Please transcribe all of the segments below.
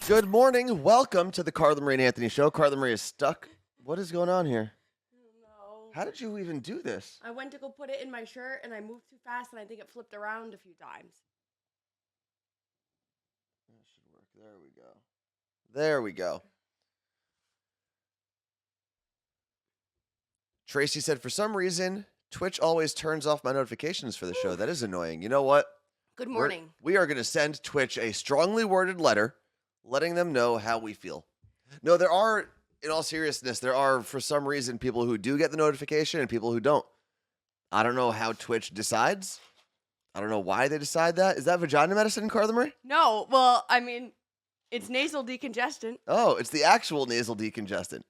Good morning. Welcome to the Carla Marie and Anthony Show. Carla Marie is stuck. What is going on here? No. How did you even do this? I went to go put it in my shirt and I moved too fast and I think it flipped around a few times. That should work. There we go. There we go. Tracy said, for some reason, Twitch always turns off my notifications for the show. That is annoying. You know what? Good morning. We are going to send Twitch a strongly worded letter letting them know how we feel. No, there are, in all seriousness, there are, for some reason, people who do get the notification and people who don't. I don't know how Twitch decides. I don't know why they decide that. Is that vagina medicine, Carla Marie? No, well, I mean, it's nasal decongestant. Oh, it's the actual nasal decongestant.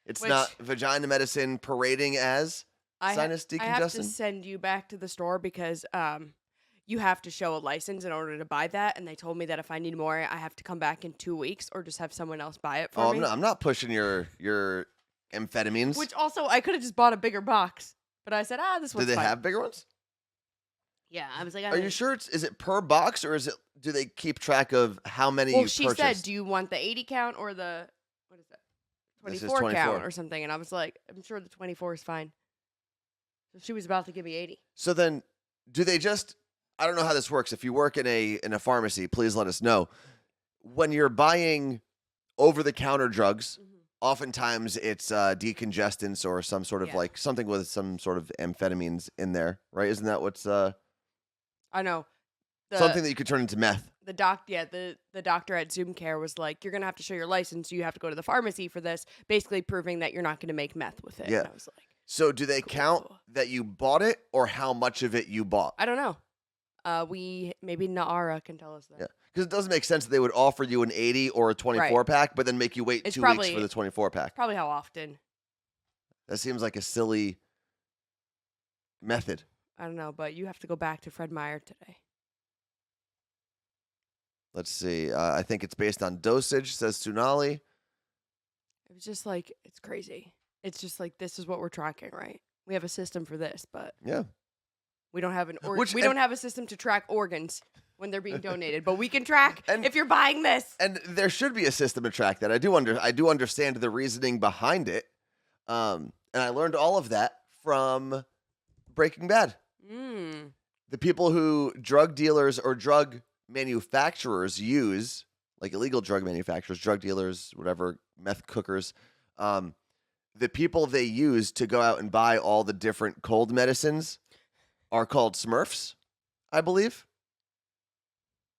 It's Which- not vagina medicine parading as sinus decongestant. I have to send you back to the store because you have to show a license in order to buy that. And they told me that if I need more, I have to come back in 2 weeks or just have someone else buy it for me. I'm not pushing your amphetamines. Which also, I could have just bought a bigger box. But I said, this one's Do they fine. have bigger ones? Yeah, I was like, Are you sure is it per box or do they keep track of how many you she purchased? said, do you want the 80 count or the, what is that? This is 24 24. count or something. And I was like, I'm sure the 24 is fine. So she was about to give me 80. So then do they just, I don't know how this works. If you work in a pharmacy, please let us know. When you're buying over-the-counter drugs, oftentimes it's decongestants or some sort of like something with some sort of amphetamines in there, right? Isn't that what's I know. something that you could turn into meth? The doctor at Zoom Care was like, you're going to have to show your license. You have to go to the pharmacy for this, basically proving that you're not going to make meth with it. Yeah. And I was like, So do they count that you bought it or how much of it you bought? I don't know. Maybe Naara can tell us that. Yeah, because it doesn't make sense that they would offer you an 80 or a 24 pack, but then make you wait It's 2 probably- weeks for the 24 pack. Probably how often. That seems like a silly method. I don't know, but you have to go back to Fred Meyer today. Let's see. I think it's based on dosage, says Tsunali. It was just like, it's crazy. It's just like, this is what we're tracking, right? We have a system for this, but Yeah. we don't have Which- don't have a system to track organs when they're being donated, but we can track And- if you're buying this. And there should be a system to track that. I do understand the reasoning behind it. And I learned all of that from Breaking Bad. The people who drug dealers or drug manufacturers use, like illegal drug manufacturers, drug dealers, whatever, meth cookers, the people they use to go out and buy all the different cold medicines are called Smurfs, I believe.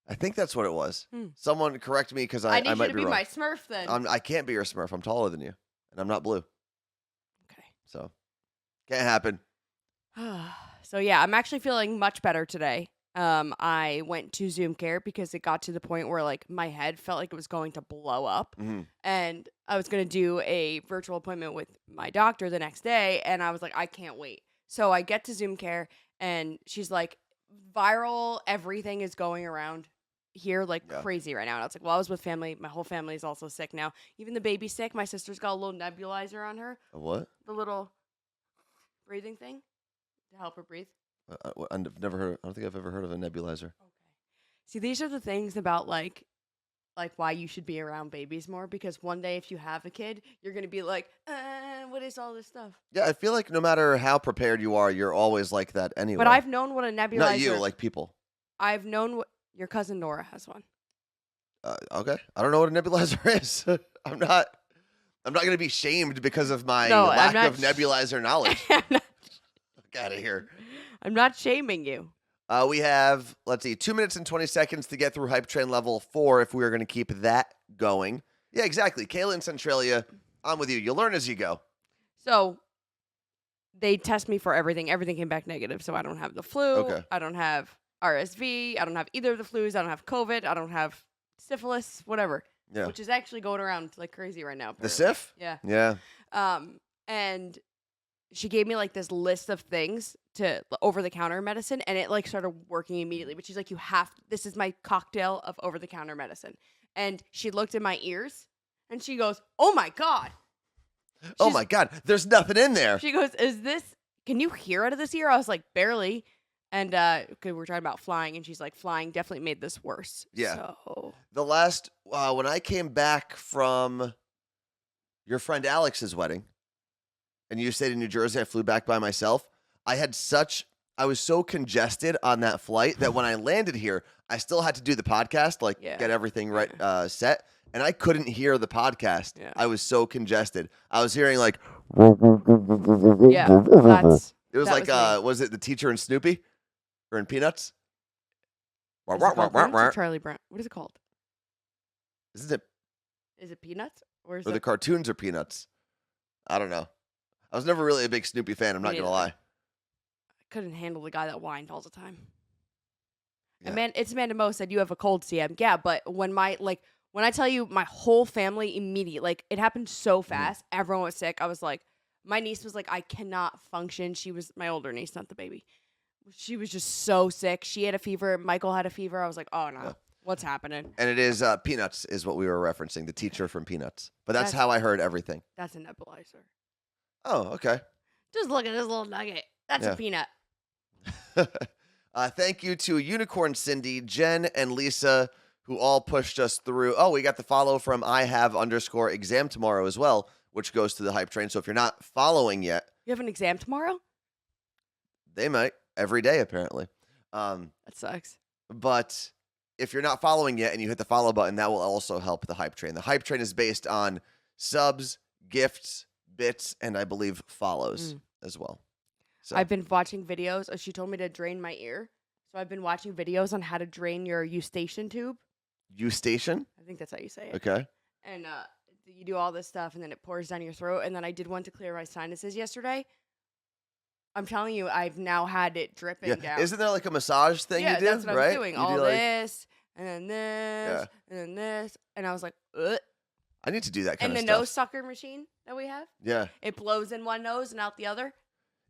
I think that's what it was. Someone correct me because I need might you to be be wrong. my Smurf then. I can't be your Smurf. I'm taller than you, and I'm not blue, Okay. so can't happen. So yeah, I'm actually feeling much better today. I went to Zoom Care because it got to the point where like my head felt like it was going to blow up, and I was gonna do a virtual appointment with my doctor the next day, and I was like, I can't wait. So I get to Zoom Care, and she's like, viral everything is going around here like crazy right now. And I was like, well, I was with family. My whole family is also sick now. Even the baby's sick. My sister's got a little nebulizer on her. A what? The little breathing thing to help her breathe. I've never heard. I don't think I've ever heard of a nebulizer. Okay. See, these are the things about like why you should be around babies more, because one day if you have a kid, you're going to be like, what is all this stuff? Yeah, I feel like no matter how prepared you are, you're always like that anyway. But I've known what a nebulizer... Not you, like people. I've known what... Your cousin Nora has one. Okay. I don't know what a nebulizer is. I'm not going to be shamed because of my No, lack of nebulizer knowledge. Get out of here. I'm not shaming you. We have, let's see, 2 minutes and 20 seconds to get through Hype Train level 4 if we are going to keep that going. Yeah, exactly. Kayla and Centralia, I'm with you. You learn as you go. So they test me for everything. Everything came back negative. So I don't have the flu. Okay. I don't have RSV. I don't have either of the flus. I don't have COVID. I don't have syphilis, whatever. Yeah. Which is actually going around like crazy right now. The apparently. SIF? Yeah. Yeah. And she gave me like this list of things to over-the-counter medicine, and it like started working immediately. But she's like, this is my cocktail of over-the-counter medicine. And she looked at my ears, and she goes, oh my God. Oh my God. There's nothing in there. She goes, can you hear out of this ear? I was like, barely. And we're talking about flying, and she's like, flying definitely made this worse. Yeah. So The last, when I came back from your friend Alex's wedding, and you stayed in New Jersey, I flew back by myself. I was so congested on that flight that when I landed here, I still had to do the podcast, get everything right set. And I couldn't hear the podcast. Yeah. I was so congested. I was hearing yeah, it was was it the teacher in Snoopy or in Peanuts? Is it called Peanuts or Charlie Brown? What is it called? Isn't it? Is it Peanuts or the cartoons are Peanuts? I don't know. I was never really a big Snoopy fan. I'm not gonna lie. I couldn't handle the guy that whined all the time. Yeah. And it's Amanda Mo said you have a cold, CM. Yeah, but when I tell you my whole family immediately, it happened so fast. Everyone was sick. I was like, my niece was like, I cannot function. She was my older niece, not the baby. She was just so sick. She had a fever. Michael had a fever. I was like, oh no. Yeah. What's happening? And it is Peanuts is what we were referencing, the teacher from Peanuts. But that's how I heard everything. That's a nebulizer. Oh, okay. Just look at this little nugget. That's a peanut. Thank you to Unicorn Cindy, Jen, and Lisa, who all pushed us through. Oh, we got the follow from _exam tomorrow as well, which goes to the hype train. So if you're not following yet. You have an exam tomorrow? They might. Every day, apparently. That sucks. But if you're not following yet and you hit the follow button, that will also help the hype train. The hype train is based on subs, gifts, bits, and I believe follows as well. So I've been watching videos. She told me to drain my ear. So I've been watching videos on how to drain your eustachian tube. Eustachian? I think that's how you say it. Okay. And you do all this stuff, and then it pours down your throat. And then I did one to clear my sinuses yesterday. I'm telling you, I've now had it dripping down. Isn't there like a massage thing you do? That's what right? I'm doing. All this, and then this, and then this. And I was like, ugh. I need to do that kind of stuff. And the nose sucker machine that we have? Yeah. It blows in one nose and out the other.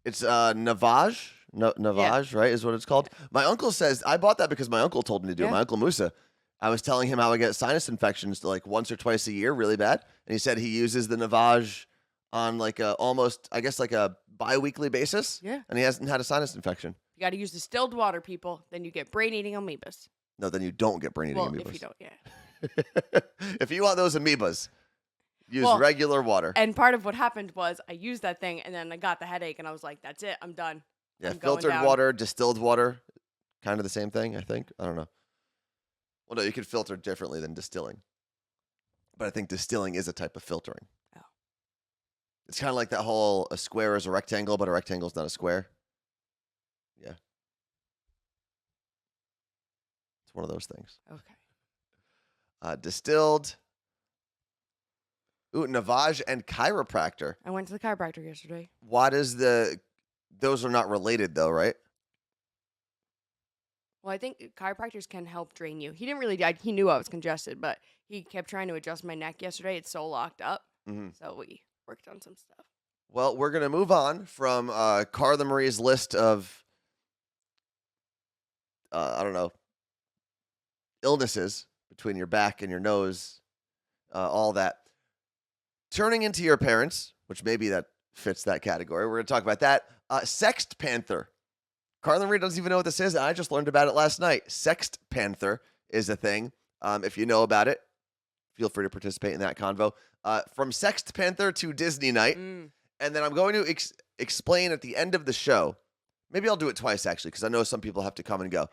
It's Navage. Navage, right, is what it's called. Yeah. My uncle says, I bought that because my uncle told me to do it. My Uncle Musa. I was telling him how I get sinus infections once or twice a year, really bad. And he said he uses the Navage on a bi-weekly basis. Yeah. And he hasn't had a sinus infection. You got to use distilled water, people. Then you get brain-eating amoebas. No, then you don't get brain-eating amoebas. Well, if you don't, If you want those amoebas, use regular water. And part of what happened was I used that thing, and then I got the headache, and I was like, that's it. I'm done. Yeah, filtered water, distilled water, kind of the same thing, I think. I don't know. Well, no, you can filter differently than distilling. But I think distilling is a type of filtering. Oh. It's kind of like that whole a square is a rectangle, but a rectangle is not a square. Yeah. It's one of those things. Okay. Distilled. Ooh, Navage and chiropractor. I went to the chiropractor yesterday. Those are not related though, right? Well, I think chiropractors can help drain you. He didn't really, he knew I was congested, but he kept trying to adjust my neck yesterday. It's so locked up. Mm-hmm. So we worked on some stuff. Well, we're going to move on from Carla Marie's list of, illnesses between your back and your nose, all that. Turning into your parents, which maybe that fits that category. We're going to talk about that. Sext Panther. Carla Marie doesn't even know what this is, and I just learned about it last night. Sext Panther is a thing. If you know about it, feel free to participate in that convo. From Sext Panther to Disney Night. And then I'm going to explain at the end of the show. Maybe I'll do it twice, actually, because I know some people have to come and go.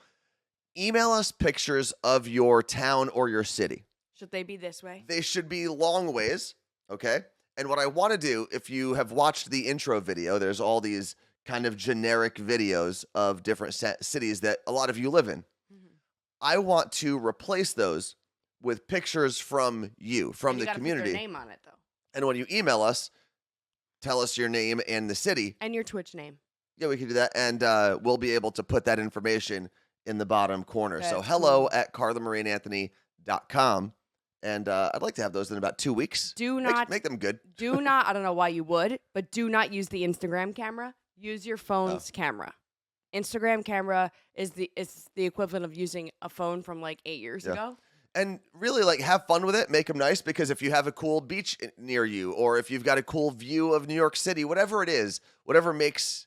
Email us pictures of your town or your city. Should they be this way? They should be long ways, okay? And what I want to do, if you have watched the intro video, there's all these kind of generic videos of different cities that a lot of you live in. Mm-hmm. I want to replace those with pictures from you, from the community. Put your name on it, though. And when you email us, tell us your name and the city. And your Twitch name. Yeah, we can do that. And we'll be able to put that information in the bottom corner. Okay, so hello@carlamarieandanthony.com. And I'd like to have those in about 2 weaks. Do not. Make them good. Do not, I don't know why you would, but do not use the Instagram camera. Use your phone's camera. Instagram camera is the equivalent of using a phone from 8 years ago. And really, have fun with it. Make them nice, because if you have a cool beach near you, or if you've got a cool view of New York City, whatever it is, whatever makes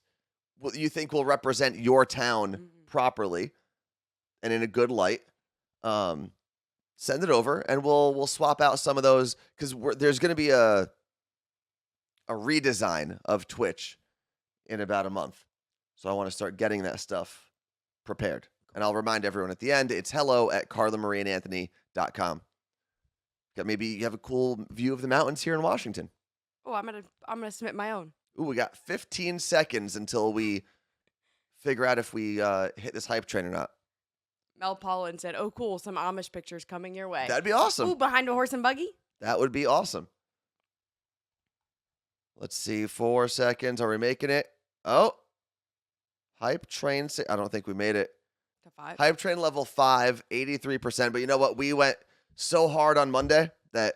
you think will represent your town properly and in a good light, send it over, and we'll swap out some of those, because there's going to be a redesign of Twitch in about a month. So I want to start getting that stuff prepared. And I'll remind everyone at the end, it's hello@carlamarieandanthony.com. Maybe you have a cool view of the mountains here in Washington. Oh, I'm gonna submit my own. Ooh, we got 15 seconds until we figure out if we hit this hype train or not. Mel Pollan said, "Oh, cool, some Amish pictures coming your way." That'd be awesome. Ooh, behind a horse and buggy? That would be awesome. Let's see, 4 seconds. Are we making it? Oh, hype train. I don't think we made it. To 5. Hype train level 5, 83%. But you know what? We went so hard on Monday that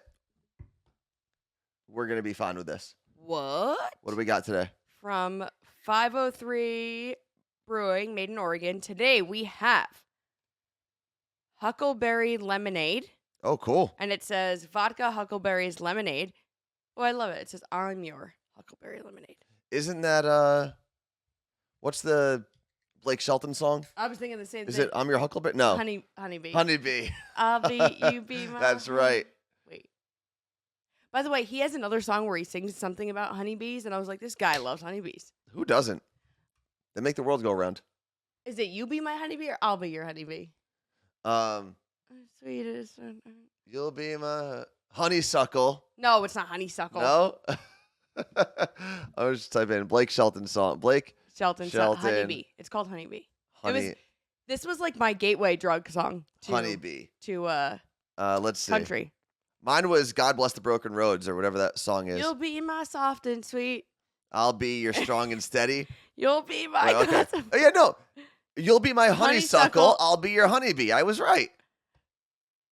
we're going to be fine with this. What? What do we got today? From 503 Brewing, made in Oregon. Today we have Huckleberry Lemonade. Oh, cool. And it says vodka Huckleberries Lemonade. Oh, I love it. It says, "I'm your Huckleberry Lemonade." Isn't that, what's the Blake Shelton song? I was thinking the same thing. Is it I'm Your Huckleberry? No. Honeybee. Honeybee. I'll be, you be my That's right. Wait. By the way, he has another song where he sings something about honeybees, and I was like, this guy loves honeybees. Who doesn't? They make the world go round. Is it "You Be My Honeybee" or "I'll Be Your Honeybee"? Sweetest. You'll be my honeysuckle. No, it's not honeysuckle. No? I was just typing in Blake Shelton song. Blake Shelton. Honeybee. It's called Honeybee. Honey. This was like my gateway drug song. Honeybee. To let's see. country. Mine was "God Bless the Broken Roads" or whatever that song is. You'll be my soft and sweet. I'll be your strong and steady. You'll be my. Wait, okay. Oh yeah, no. You'll be my honeysuckle. Honeysuckle. I'll be your honeybee. I was right.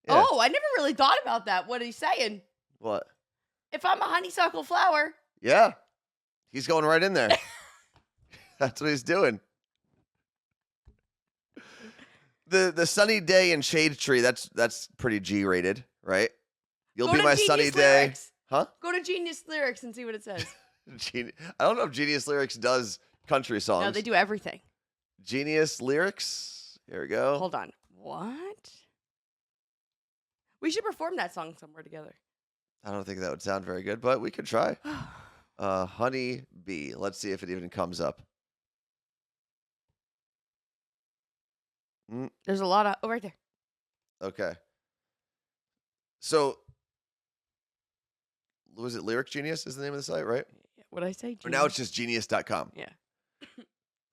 Yeah. Oh, I never really thought about that. What he's saying? What? If I'm a honeysuckle flower. Yeah. He's going right in there. That's what he's doing. The sunny day and shade tree, that's pretty G rated, right? You'll be my sunny day. Lyrics. Huh? Go to Genius Lyrics and see what it says. I don't know if Genius Lyrics does country songs. No, they do everything. Genius Lyrics. Here we go. Hold on. What? We should perform that song somewhere together. I don't think that would sound very good, but we could try. Honey Bee. Let's see if it even comes up. There's a lot of... Oh, right there. Okay. So, was it Lyric Genius is the name of the site, right? What'd I say? Or now it's just genius.com. Yeah.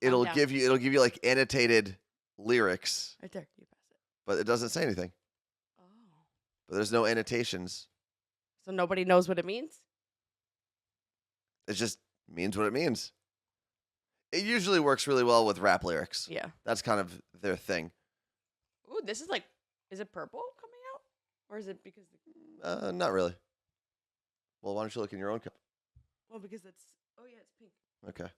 It'll give you like annotated lyrics, Right there. You pass it. but it doesn't say anything. Oh. But there's no annotations. So nobody knows what it means? It just means what it means. It usually works really well with rap lyrics. Yeah. That's kind of their thing. Ooh, this is like... Is it purple coming out? Or is it because... Not really. Well, why don't you look in your own cup? Well, because it's... Oh, yeah, it's pink. Okay.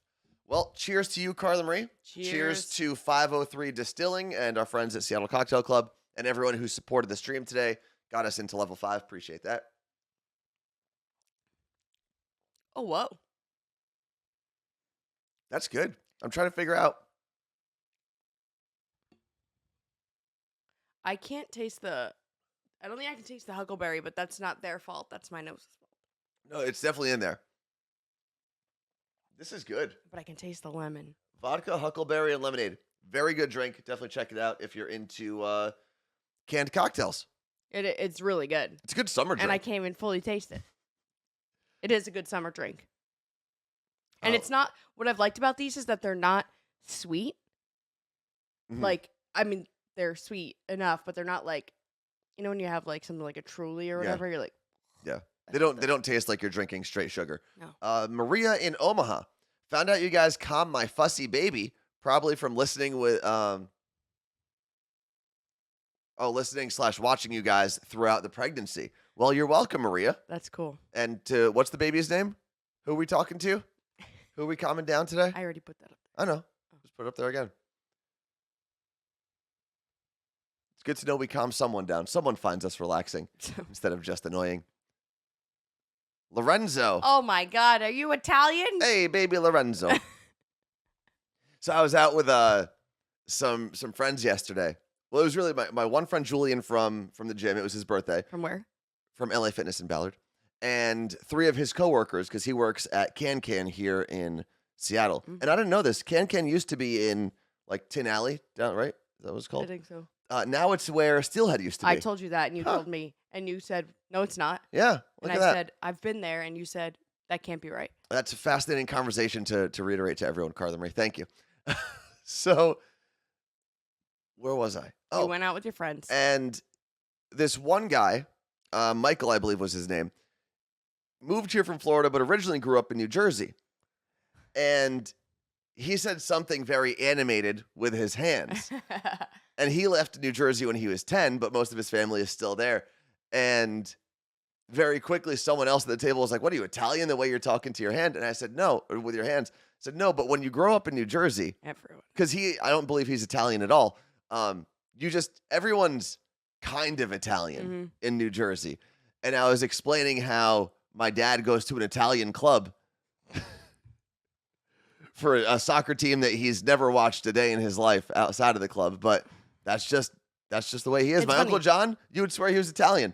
Well, cheers to you, Carla Marie. Cheers to 503 Distilling and our friends at Seattle Cocktail Club and everyone who supported the stream today. Got us into level 5. Appreciate that. Oh, whoa. That's good. I'm trying to figure out. I can't taste the... I don't think I can taste the huckleberry, but that's not their fault. That's my nose's fault. No, it's definitely in there. This is good. But I can taste the lemon. Vodka, huckleberry, and lemonade. Very good drink. Definitely check it out if you're into canned cocktails. It's really good. It's a good summer drink. And I can't even fully taste it. It is a good summer drink. And it's not... What I've liked about these is that they're not sweet. Mhm. Like, I mean, they're sweet enough, but they're not like... You know when you have like something like a Truly or whatever, you're like... Yeah. They don't taste like you're drinking straight sugar. No. Maria in Omaha. Found out you guys calmed my fussy baby, probably from listening with listening/watching you guys throughout the pregnancy. Well, you're welcome, Maria. That's cool. And what's the baby's name? Who are we talking to? Who are we calming down today? I already put that up I know. Just put it up there again. It's good to know we calm someone down. Someone finds us relaxing instead of just annoying. Lorenzo. Oh my God, are you Italian? Hey, baby Lorenzo. So I was out with some friends yesterday. Well, it was really my one friend Julian from the gym. It was his birthday. From where? From LA Fitness in Ballard. And 3 of his coworkers, because he works at Can here in Seattle. Mm. And I didn't know this. Can used to be in like Tin Alley, down right? Is that what it's called? I think so. Now it's where Steelhead used to be. I told you that, and you told me, and you said, no, it's not. Yeah, and look I at that. said, I've been there, and you said, that can't be right. That's a fascinating conversation to reiterate to everyone, Carla Marie. Thank you. So, where was I? You went out with your friends. And this one guy, Michael, I believe was his name, moved here from Florida, but originally grew up in New Jersey. And he said something very animated with his hands. And he left New Jersey when he was 10, but most of his family is still there. And very quickly, someone else at the table was like, what are you, Italian, the way you're talking to your hand? And I said, no, or with your hands. I said, no, but when you grow up in New Jersey, because I don't believe he's Italian at all. Everyone's kind of Italian in New Jersey. And I was explaining how my dad goes to an Italian club for a soccer team that he's never watched a day in his life outside of the club. But that's just the way he is. It's My funny. Uncle John, you would swear he was Italian.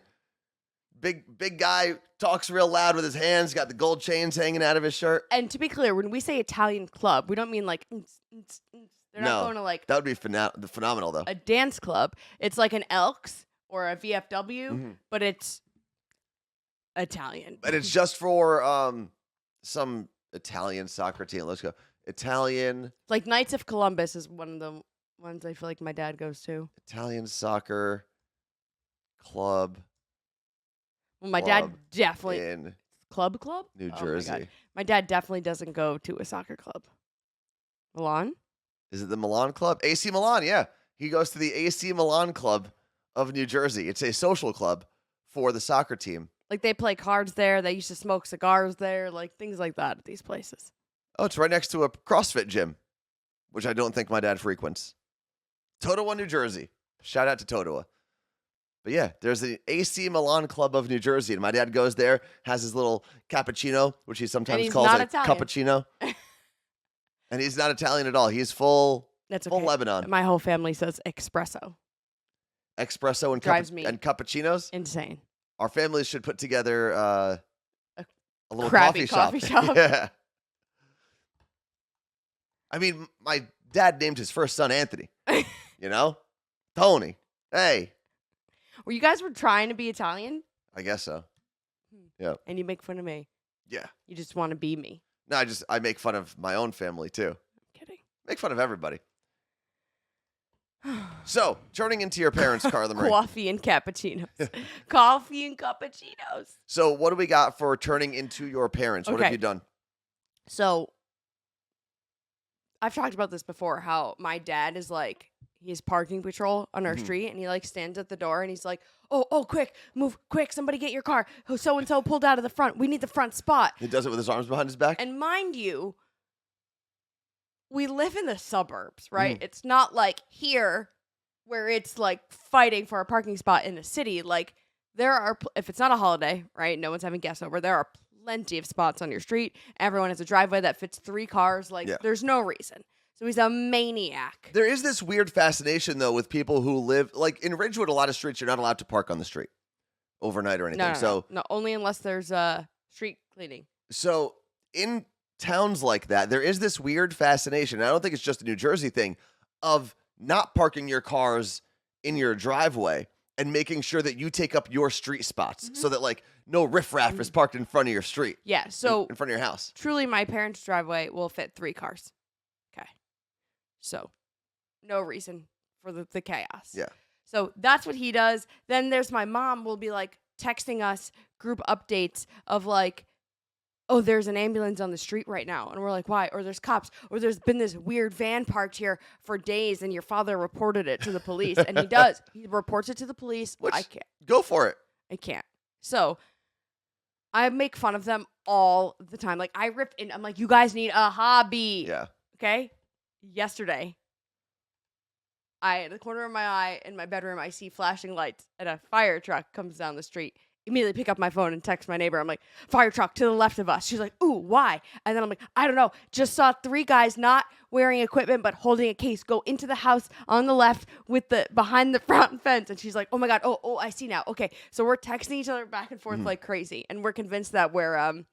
Big guy, talks real loud with his hands, got the gold chains hanging out of his shirt. And to be clear, when we say Italian club, we don't mean like, they're not going to like. That would be phenomenal, though. A dance club. It's like an Elks or a VFW, but it's Italian. And it's just for some Italian soccer team. Let's go. Italian. Like Knights of Columbus is one of the ones I feel like my dad goes to. Italian soccer club. Well, my dad definitely in club New Oh Jersey. my dad definitely doesn't go to a soccer club. Milan? Is it the Milan club? AC Milan, yeah. He goes to the AC Milan club of New Jersey. It's a social club for the soccer team. Like they play cards there. They used to smoke cigars there, like things like that at these places. Oh, it's right next to a CrossFit gym, which I don't think my dad frequents. Totowa, New Jersey. Shout out to Totowa. But yeah, there's the AC Milan Club of New Jersey, and my dad goes there, has his little cappuccino, which he sometimes calls a cappuccino. And he's not Italian at all. He's full Lebanon. My whole family says espresso. Espresso and drives me and cappuccinos? Insane. Our families should put together a little coffee shop. shop. Yeah. I mean, my dad named his first son Anthony. Tony. Hey. Well, you guys were trying to be Italian? I guess so. Yeah. And you make fun of me. Yeah. You just want to be me. No, I make fun of my own family too. I'm kidding. Make fun of everybody. So, turning into your parents, Carla Marie. Coffee and cappuccinos. Coffee and cappuccinos. So, what do we got for turning into your parents? What have you done? So, I've talked about this before, how my dad is like, he's parking patrol on our street, and he like stands at the door, and he's like, oh, quick, move, quick, somebody get your car. So-and-so pulled out of the front. We need the front spot. He does it with his arms behind his back? And mind you, we live in the suburbs, right? It's not like here where it's like fighting for a parking spot in the city. Like there are, if it's not a holiday, right? No one's having guests over. There are plenty of spots on your street. Everyone has a driveway that fits 3 cars. Like there's no reason. So he's a maniac. There is this weird fascination, though, with people who live, like in Ridgewood, a lot of streets, you're not allowed to park on the street overnight or anything. No, only unless there's street cleaning. So in towns like that, there is this weird fascination. I don't think it's just a New Jersey thing of not parking your cars in your driveway and making sure that you take up your street spots so that like no riffraff is parked in front of your street. Yeah, so in front of your house. Truly, my parents' driveway will fit 3 cars. Okay. So, no reason for the chaos. Yeah. So, that's what he does. Then there's my mom will be like texting us group updates of like, oh, there's an ambulance on the street right now. And we're like, why? Or there's cops. Or there's been this weird van parked here for days and your father reported it to the police. And he does. He reports it to the police. I can't. Go for it. I can't. So, I make fun of them all the time. Like, I rip in. I'm like, you guys need a hobby. Yeah. Okay? Yesterday, at the corner of my eye in my bedroom, I see flashing lights and a fire truck comes down the street. immediately pick up my phone and text my neighbor. I'm like, fire truck to the left of us. She's like, ooh, why? And then I'm like, I don't know. Just saw 3 guys not wearing equipment but holding a case go into the house on the left with the behind the front fence. And she's like, oh my God, oh, I see now. Okay, so we're texting each other back and forth like crazy, and we're convinced that we're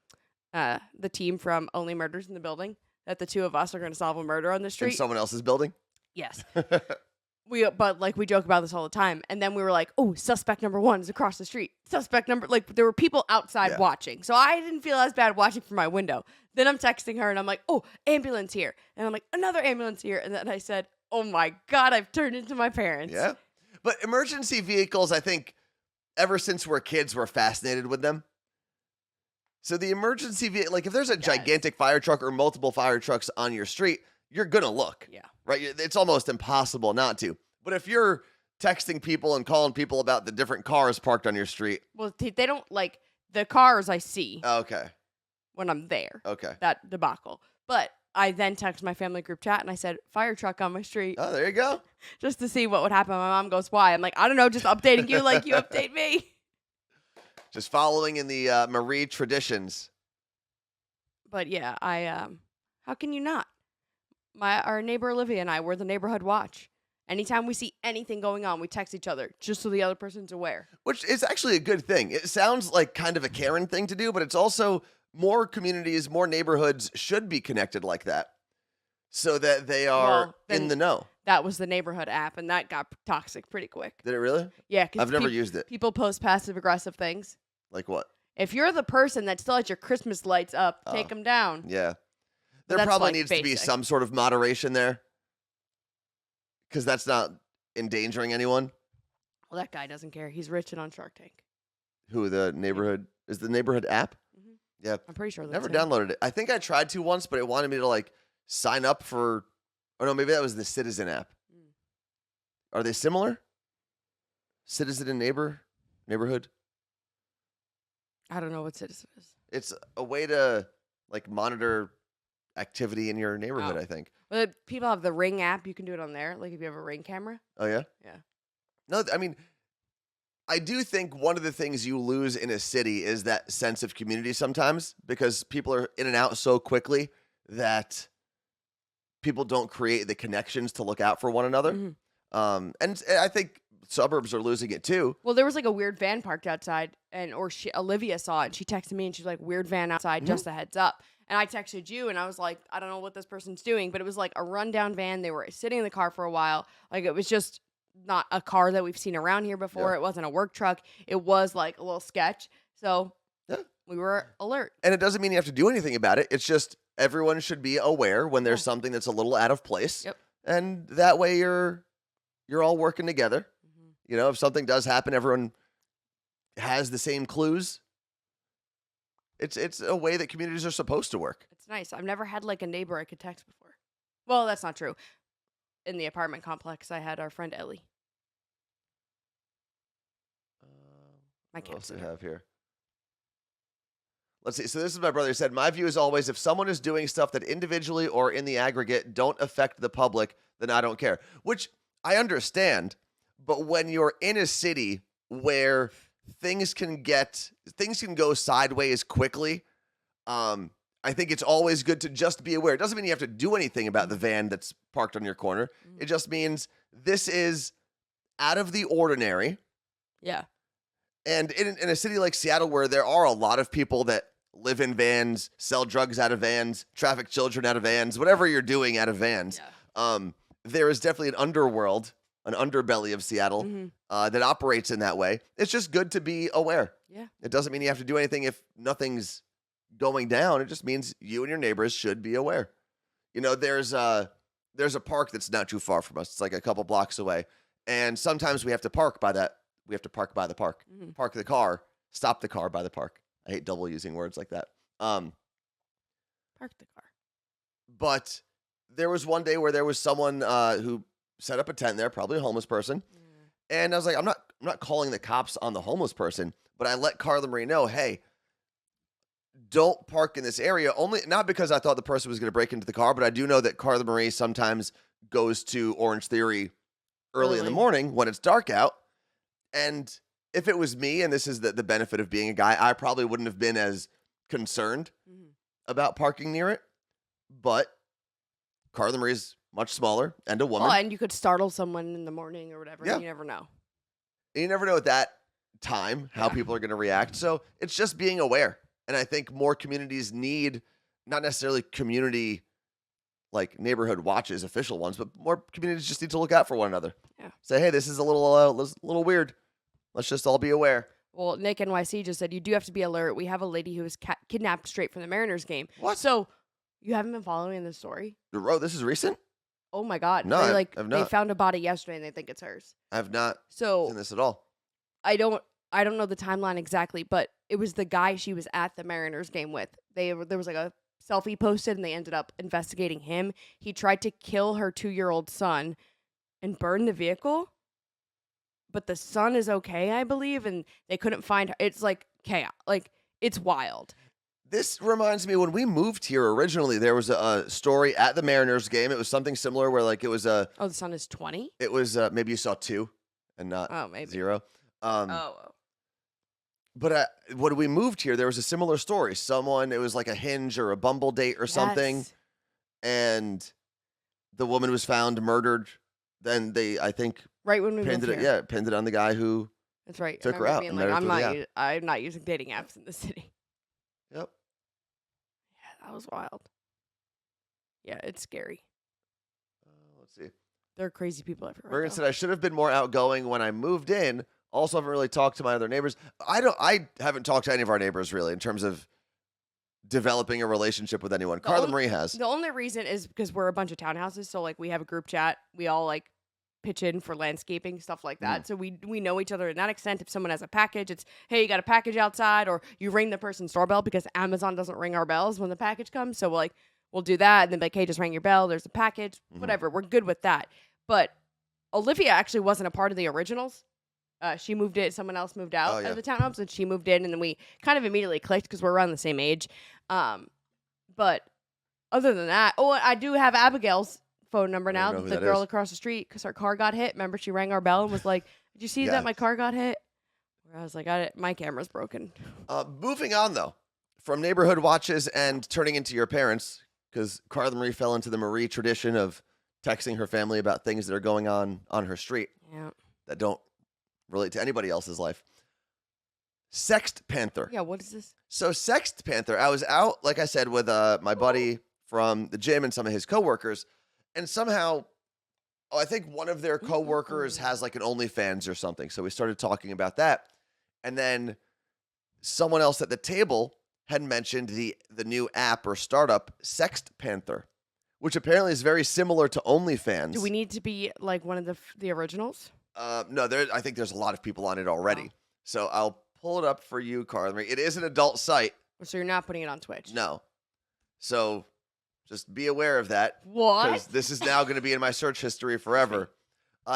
the team from Only Murders in the Building, that the 2 of us are going to solve a murder on the In street. someone else's building? Yes. But we joke about this all the time. And then we were like, oh, suspect number 1 is across the street. There were people outside watching. So I didn't feel as bad watching from my window. Then I'm texting her and I'm like, oh, ambulance here. And I'm like, another ambulance here. And then I said, oh my God, I've turned into my parents. Yeah. But emergency vehicles, I think, ever since we're kids, we're fascinated with them. So the emergency vehicle, like if there's a gigantic fire truck or multiple fire trucks on your street, you're going to look. Yeah. Right? It's almost impossible not to. But if you're texting people and calling people about the different cars parked on your street. Well, they don't like the cars I see. Okay. When I'm there. Okay. That debacle. But I then text my family group chat and I said, fire truck on my street. Oh, there you go. Just to see what would happen. My mom goes, why? I'm like, I don't know, just updating you like you update me. Just following in the Marie traditions. But yeah, how can you not? Our neighbor Olivia and I, we're the neighborhood watch. Anytime we see anything going on, we text each other just so the other person's aware. Which is actually a good thing. It sounds like kind of a Karen thing to do, but it's also more communities, more neighborhoods should be connected like that so that they are in the know. That was the neighborhood app, and that got toxic pretty quick. Did it really? Yeah. I've never used it. People post passive-aggressive things. Like what? If you're the person that still has your Christmas lights up, take them down. Yeah. There probably needs to be some sort of moderation there. Because that's not endangering anyone. Well, that guy doesn't care. He's rich and on Shark Tank. Who, the neighborhood? Is the neighborhood app? Mm-hmm. Yeah. I'm pretty sure that's Never downloaded it. I think I tried to once, but it wanted me to like sign up for, oh no, maybe that was the Citizen app. Are they similar? Citizen and neighborhood? I don't know what Citizen is. It's a way to like monitor activity in your neighborhood, I think. Well, people have the Ring app. You can do it on there, like if you have a Ring camera. Oh, yeah? Yeah. No, I mean, I do think one of the things you lose in a city is that sense of community sometimes because people are in and out so quickly that people don't create the connections to look out for one another. Mm-hmm. And I think suburbs are losing it too. Well, there was like a weird van parked outside, Olivia saw it, and she texted me, and she's like, weird van outside, just a heads up. And I texted you, and I was like, I don't know what this person's doing, but it was like a rundown van. They were sitting in the car for a while. Like, it was just not a car that we've seen around here before. It wasn't a work truck. It was like a little sketch. So we were alert. And it doesn't mean you have to do anything about it. It's just everyone should be aware when there's something that's a little out of place. Yep. And that way you're all working together. Mm-hmm. You know, if something does happen, everyone has the same clues. It's a way that communities are supposed to work. It's nice. I've never had like a neighbor I could text before. Well, that's not true. In the apartment complex, I had our friend Ellie. My what else do we have here? Let's see. So this is my brother who said, my view is always if someone is doing stuff that individually or in the aggregate don't affect the public, then I don't care. Which I understand. But when you're in a city where things can go sideways quickly, I think it's always good to just be aware. It doesn't mean you have to do anything about the van that's parked on your corner. It just means this is out of the ordinary. Yeah. And in a city like Seattle, where there are a lot of people that live in vans, sell drugs out of vans, traffic children out of vans, whatever you're doing out of vans, there is definitely an underworld, an underbelly of Seattle that operates in that way. It's just good to be aware. Yeah. It doesn't mean you have to do anything if nothing's going down. It just means you and your neighbors should be aware. You know, there's a park that's not too far from us. It's like a couple blocks away. And sometimes we have to park by that. We have to park by the park. Mm-hmm. Park the car, stop the car by the park. I hate double using words like that. Park the car. But there was one day where there was someone who set up a tent there, probably a homeless person. And I was like, I'm not calling the cops on the homeless person, but I let Carla Marie know, hey, don't park in this area. Only not because I thought the person was going to break into the car, but I do know that Carla Marie sometimes goes to Orange Theory early in the morning when it's dark out. And if it was me, and this is the benefit of being a guy, I probably wouldn't have been as concerned about parking near it. But Carla Marie is much smaller and a woman. Well, and you could startle someone in the morning or whatever. Yeah. And you never know. And you never know at that time how people are going to react. So it's just being aware. And I think more communities need not necessarily community like neighborhood watches, official ones, but more communities just need to look out for one another. Yeah. Say, hey, this is a little weird. Let's just all be aware. Well, Nick NYC just said you do have to be alert. We have a lady who was kidnapped straight from the Mariners game. What? So you haven't been following this story? Oh, this is recent? Oh my God! No, I've not. They found a body yesterday, and they think it's hers. I've not seen this at all. I don't know the timeline exactly, but it was the guy she was at the Mariners game with. There was like a selfie posted, and they ended up investigating him. He tried to kill her 2-year-old son and burn the vehicle, but the son is okay, I believe, and they couldn't find her. It's like chaos. Like, it's wild. This reminds me, when we moved here originally, there was a story at the Mariners game. It was something similar where like it was a... Oh, the son is 20? It was maybe you saw 2 and not maybe 0. Oh. But when we moved here, there was a similar story. It was like a Hinge or a Bumble date or something. Yes. And the woman was found murdered. Then they, I think... Right when we moved here. Pinned it on the guy who... That's right. Took her out. Being like, I'm not using dating apps in the city. Yep. Yeah, that was wild. Yeah, it's scary. Let's see. There are crazy people everywhere. Morgan said, I should have been more outgoing when I moved in. Also haven't really talked to my other neighbors. I haven't talked to any of our neighbors really in terms of developing a relationship with anyone. Carla Marie has. The only reason is because we're a bunch of townhouses. So like we have a group chat. We all like pitch in for landscaping, stuff like that. So we know each other to that extent. If someone has a package, it's, hey, you got a package outside, or you ring the person's doorbell because Amazon doesn't ring our bells when the package comes. So we'll do that. And then like, hey, just ring your bell. There's a package, whatever. We're good with that. But Olivia actually wasn't a part of the originals. She moved in. Someone else moved out of the townhomes, and she moved in, and then we kind of immediately clicked because we're around the same age. But other than that, I do have Abigail's phone number now. The girl across the street, because her car got hit. Remember, she rang our bell and was like, "Did you see that my car got hit?" I was like, "My camera's broken." Moving on though, from neighborhood watches and turning into your parents, because Carla Marie fell into the Marie tradition of texting her family about things that are going on her street that don't relate to anybody else's life. Sext Panther. Yeah, what is this? So Sext Panther, I was out, like I said, with my buddy from the gym and some of his coworkers, and somehow, I think one of their coworkers has like an OnlyFans or something. So we started talking about that, and then someone else at the table had mentioned the new app or startup, Sext Panther, which apparently is very similar to OnlyFans. Do we need to be like one of the originals? No, I think there's a lot of people on it already. So I'll pull it up for you, Carla Marie. It is an adult site. So you're not putting it on Twitch? No. So just be aware of that. What? Because this is now going to be in my search history forever.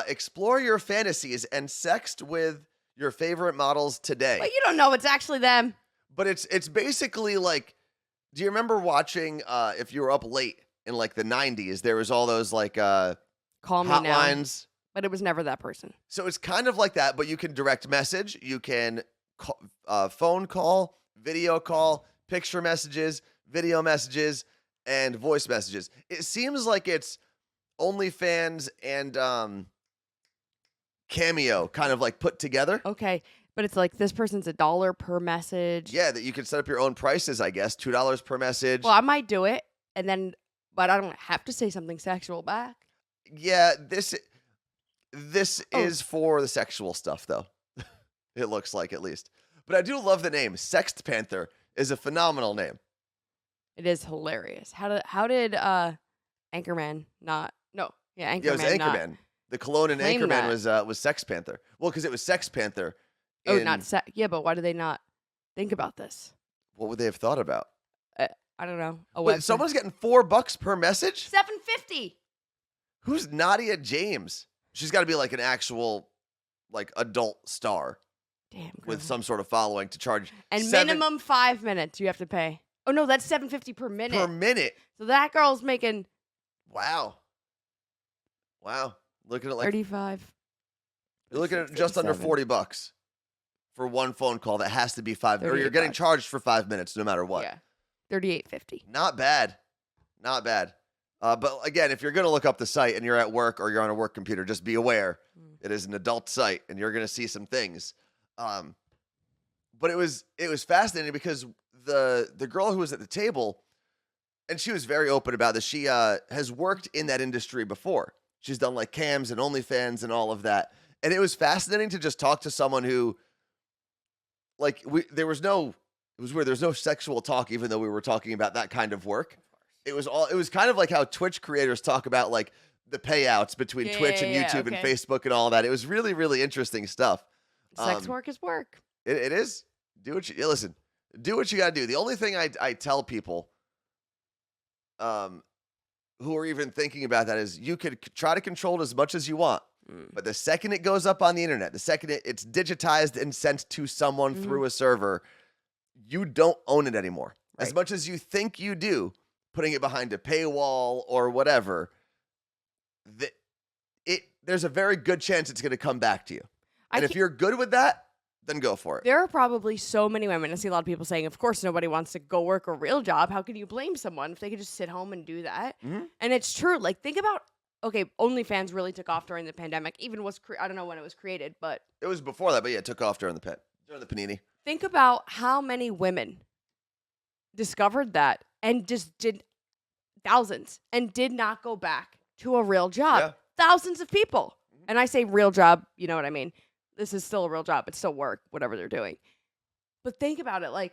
Explore your fantasies and sext with your favorite models today. But you don't know it's actually them. But it's basically like, do you remember watching, if you were up late in like the 90s, there was all those like Call me hotlines. Now. But it was never that person. So it's kind of like that, but you can direct message, you can phone call, video call, picture messages, video messages, and voice messages. It seems like it's OnlyFans and Cameo kind of like put together. Okay, but it's like this person's $1 per message. Yeah, that you can set up your own prices, I guess. $2 per message. Well, I might do it, but I don't have to say something sexual back. Yeah, this is for the sexual stuff, though. It looks like, at least. But I do love the name. Sext Panther is a phenomenal name. It is hilarious. How did Anchorman not? No, yeah, Anchorman. Yeah, it was Anchorman. The cologne in Anchorman that. was Sext Panther. Well, because it was Sext Panther. Yeah, but why do they not think about this? What would they have thought about? I don't know. Wait, someone's getting $4 per message? $7.50. Who's Nadia James? She's got to be like an actual, like, adult star. Damn. Girl. With some sort of following to charge. And minimum 5 minutes you have to pay. Oh no, that's $7.50 per minute. Per minute. So that girl's making. Wow. Looking at like 35. You're looking at just under $40. for one phone call that has to be or you're getting $38. charged for 5 minutes no matter what. Yeah. $38.50. Not bad. Not bad. But again, if you're going to look up the site and you're at work or you're on a work computer, just be aware it is an adult site and you're going to see some things. But it was fascinating because the girl who was at the table, and she was very open about this. She has worked in that industry before. She's done like cams and OnlyFans and all of that. And it was fascinating to just talk to someone who, like, it was weird. There was no sexual talk, even though we were talking about that kind of work. It was kind of like how Twitch creators talk about like the payouts between Twitch and YouTube and Facebook and all that. It was really, really interesting stuff. Sex work is work. It is. Do what you listen. Do what you got to do. The only thing I tell people who are even thinking about that is you could try to control it as much as you want. But the second it goes up on the internet, the second it's digitized and sent to someone through a server, you don't own it anymore. Right. As much as you think you do, putting it behind a paywall or whatever, there's a very good chance it's going to come back to you. And if you're good with that, then go for it. There are probably so many women. I see a lot of people saying, of course, nobody wants to go work a real job. How can you blame someone if they could just sit home and do that? Mm-hmm. And it's true. Like, think about, okay, OnlyFans really took off during the pandemic. Even I don't know when it was created, but it was before that. But yeah, it took off during the panini. Think about how many women discovered that and just did thousands and did not go back to a real job. Yeah. Thousands of people. And I say real job, you know what I mean? This is still a real job. It's still work, whatever they're doing. But think about it. like,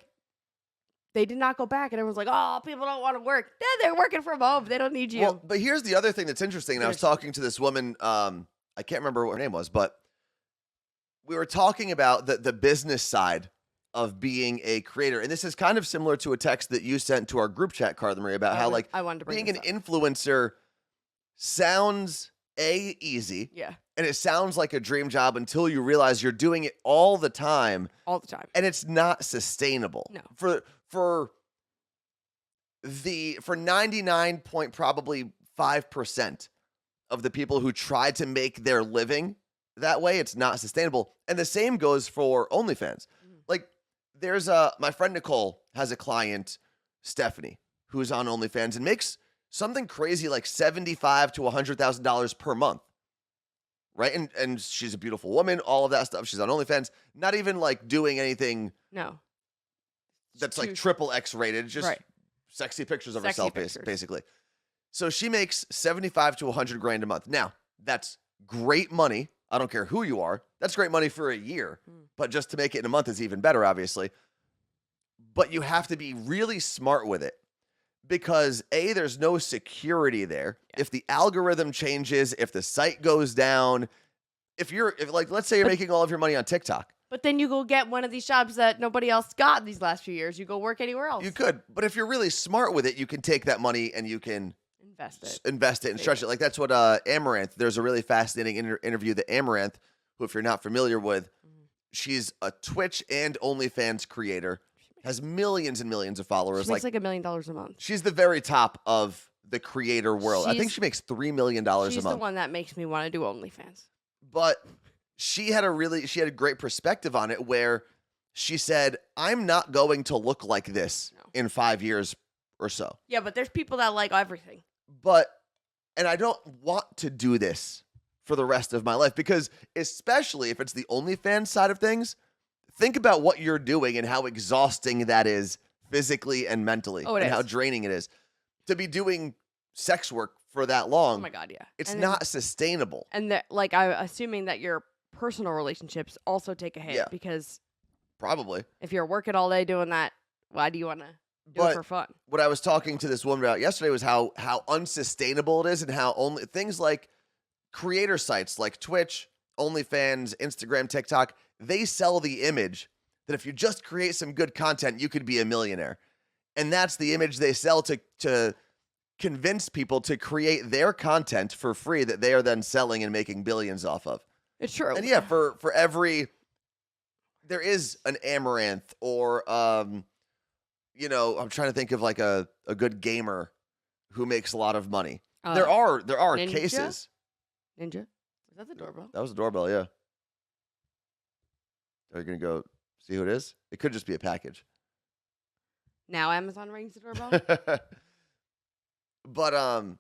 they did not go back, and everyone's like, oh, people don't want to work. They're working from home. They don't need you. Well, but here's the other thing that's interesting. And I was talking to this woman, I can't remember what her name was, but we were talking about the business side of being a creator. And this is kind of similar to a text that you sent to our group chat, Carla Marie, about how like being an influencer sounds easy. Yeah. And it sounds like a dream job until you realize you're doing it all the time. All the time. And it's not sustainable. No. For 99.5% of the people who try to make their living that way, it's not sustainable. And the same goes for OnlyFans. Like, there's my friend Nicole has a client, Stephanie, who's on OnlyFans and makes something crazy like $75,000 to $100,000 per month. Right? And she's a beautiful woman, all of that stuff. She's on OnlyFans, not even like doing anything that's like triple X rated, just sexy pictures of herself, basically. So she makes $75,000 to $100,000 a month. Now, that's great money. I don't care who you are. That's great money for a year. But just to make it in a month is even better, obviously. But you have to be really smart with it. Because A, there's no security there. Yeah. If the algorithm changes, if the site goes down, if let's say you're making all of your money on TikTok. But then you go get one of these jobs that nobody else got these last few years. You go work anywhere else. You could. But if you're really smart with it, you can take that money and you can invest it and stretch it. Like that's what Amaranth, there's a really fascinating interview that Amaranth, who if you're not familiar with, she's a Twitch and OnlyFans creator. Has millions and millions of followers. She makes like $1 million a month. She's the very top of the creator world. I think she makes $3 million a month. She's the one that makes me want to do OnlyFans. But she had a great perspective on it where she said, I'm not going to look like this in 5 years or so. Yeah, but there's people that like everything. And I don't want to do this for the rest of my life because especially if it's the OnlyFans side of things, think about what you're doing and how exhausting that is physically and mentally and how draining it is to be doing sex work for that long. Oh my God, yeah. It's not sustainable. And I'm assuming that your personal relationships also take a hit because probably if you're working all day doing that, why do you want to do it for fun? What I was talking to this woman about yesterday was how unsustainable it is and how only things like creator sites like Twitch, OnlyFans, Instagram, TikTok, they sell the image that if you just create some good content, you could be a millionaire. And that's the image they sell to convince people to create their content for free that they are then selling and making billions off of. It's true. And yeah, for every, there is an Amaranth or, I'm trying to think of like a good gamer who makes a lot of money. There are Ninja? cases. Ninja? Was that the doorbell? That was the doorbell, yeah. Are you going to go see who it is? It could just be a package. Now Amazon rings the doorbell. But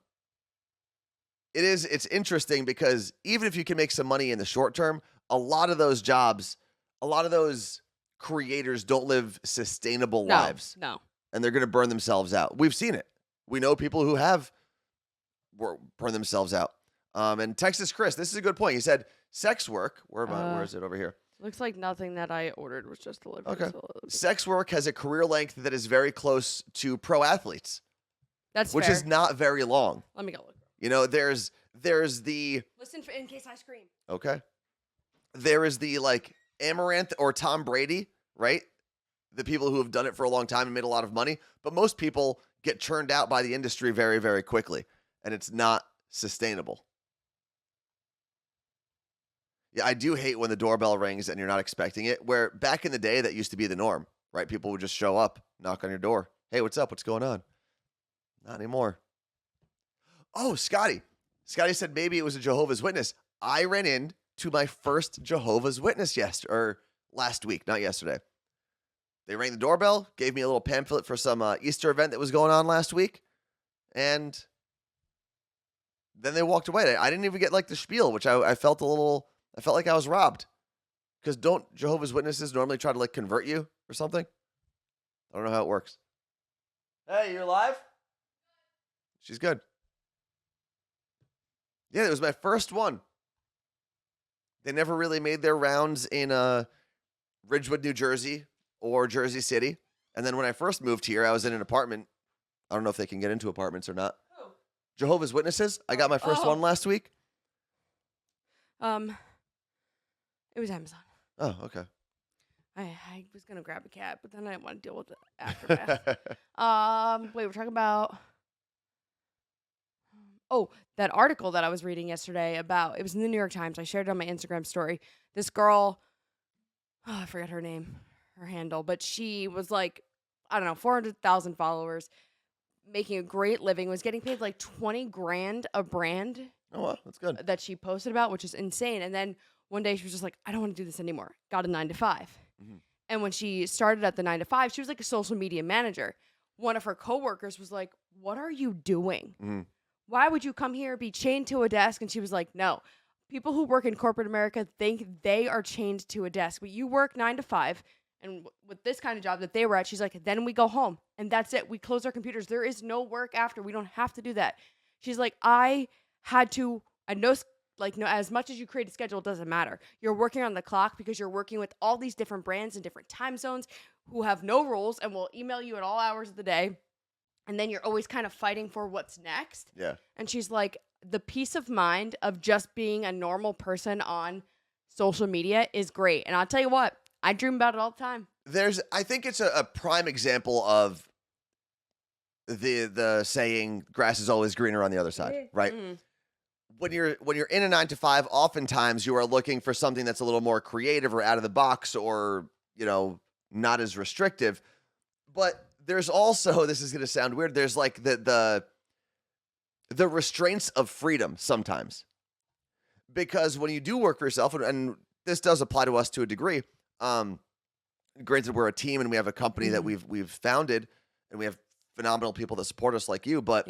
it's interesting because even if you can make some money in the short term, a lot of those jobs, a lot of those creators don't live sustainable lives. No. And they're going to burn themselves out. We've seen it. We know people who have burned themselves out. And Texas Chris, this is a good point. He said sex work. Where is it over here? Looks like nothing that I ordered was just delivered. Okay. So Sex work has a career length that is very close to pro athletes. Which fair. is not very long. Let me go look. You know, there's the... Listen in case I scream. Okay. There is the, like, Amaranth or Tom Brady, right? The people who have done it for a long time and made a lot of money. But most people get churned out by the industry very, very quickly. And it's not sustainable. Yeah, I do hate when the doorbell rings and you're not expecting it. Where back in the day, that used to be the norm, right? People would just show up, knock on your door. Hey, what's up? What's going on? Not anymore. Oh, Scotty. Scotty said maybe it was a Jehovah's Witness. I ran into my first Jehovah's Witness last week, not yesterday. They rang the doorbell, gave me a little pamphlet for some Easter event that was going on last week, and then they walked away. I didn't even get like the spiel, which I felt like I was robbed. Because don't Jehovah's Witnesses normally try to like convert you or something? I don't know how it works. Hey, you're live? She's good. Yeah, it was my first one. They never really made their rounds in Ridgewood, New Jersey or Jersey City. And then when I first moved here, I was in an apartment. I don't know if they can get into apartments or not. Who? Jehovah's Witnesses. I got my first one last week. It was Amazon. Oh, okay. I was going to grab a cat, but then I didn't want to deal with the aftermath. Wait, we're talking about... Oh, that article that I was reading yesterday about, it was in the New York Times. I shared it on my Instagram story. This girl, I forget her name, her handle, but she was like, I don't know, 400,000 followers, making a great living, was getting paid like 20 grand a brand. Oh, wow, that's good. That she posted about, which is insane. And then one day she was just like, I don't want to do this anymore. Got a 9 to 5. Mm-hmm. And when she started at the 9 to 5, she was like a social media manager. One of her coworkers was like, what are you doing? Mm-hmm. Why would you come here, be chained to a desk? And she was like, no. People who work in corporate America think they are chained to a desk. But you work 9 to 5. And with this kind of job that they were at, she's like, then we go home. And that's it. We close our computers. There is no work after. We don't have to do that. She's like, I know, as much as you create a schedule, it doesn't matter. You're working on the clock because you're working with all these different brands in different time zones who have no rules and will email you at all hours of the day. And then you're always kind of fighting for what's next. Yeah. And she's like, the peace of mind of just being a normal person on social media is great. And I'll tell you what, I dream about it all the time. I think it's a prime example of the saying, grass is always greener on the other side, right? Mm-hmm. When you're in a 9 to 5, oftentimes you are looking for something that's a little more creative or out of the box or, not as restrictive. But there's also, this is going to sound weird, there's like the restraints of freedom sometimes. Because when you do work for yourself, and this does apply to us to a degree, granted we're a team and we have a company mm-hmm. that we've founded and we have phenomenal people that support us like you, but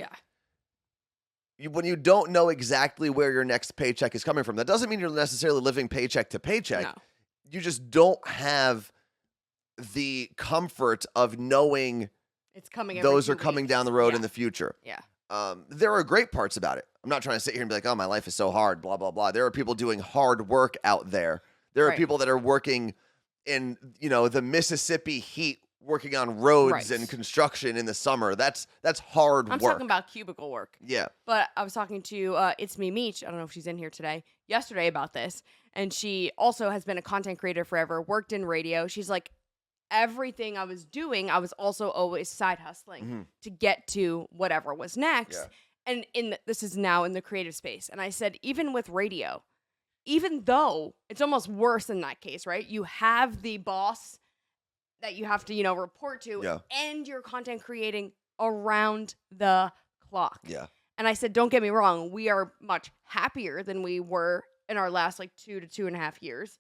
when you don't know exactly where your next paycheck is coming from, that doesn't mean you're necessarily living paycheck to paycheck. No. You just don't have the comfort of knowing it's coming. Those are coming down the road in the future. Yeah. There are great parts about it. I'm not trying to sit here and be like, oh, my life is so hard, blah, blah, blah. There are people doing hard work out there. There are people that are working in, the Mississippi heat, working on roads and construction in the summer. That's hard work. I'm talking about cubicle work. Yeah. But I was talking to It's Me Meech, I don't know if she's in here yesterday about this. And she also has been a content creator forever, worked in radio. She's like, everything I was doing, I was also always side hustling to get to whatever was next. Yeah. And this is now in the creative space. And I said, even with radio, even though it's almost worse in that case, right? You have the boss that you have to, report to, and you're content creating around the clock. Yeah. And I said, don't get me wrong, we are much happier than we were in our last 2 to 2.5 years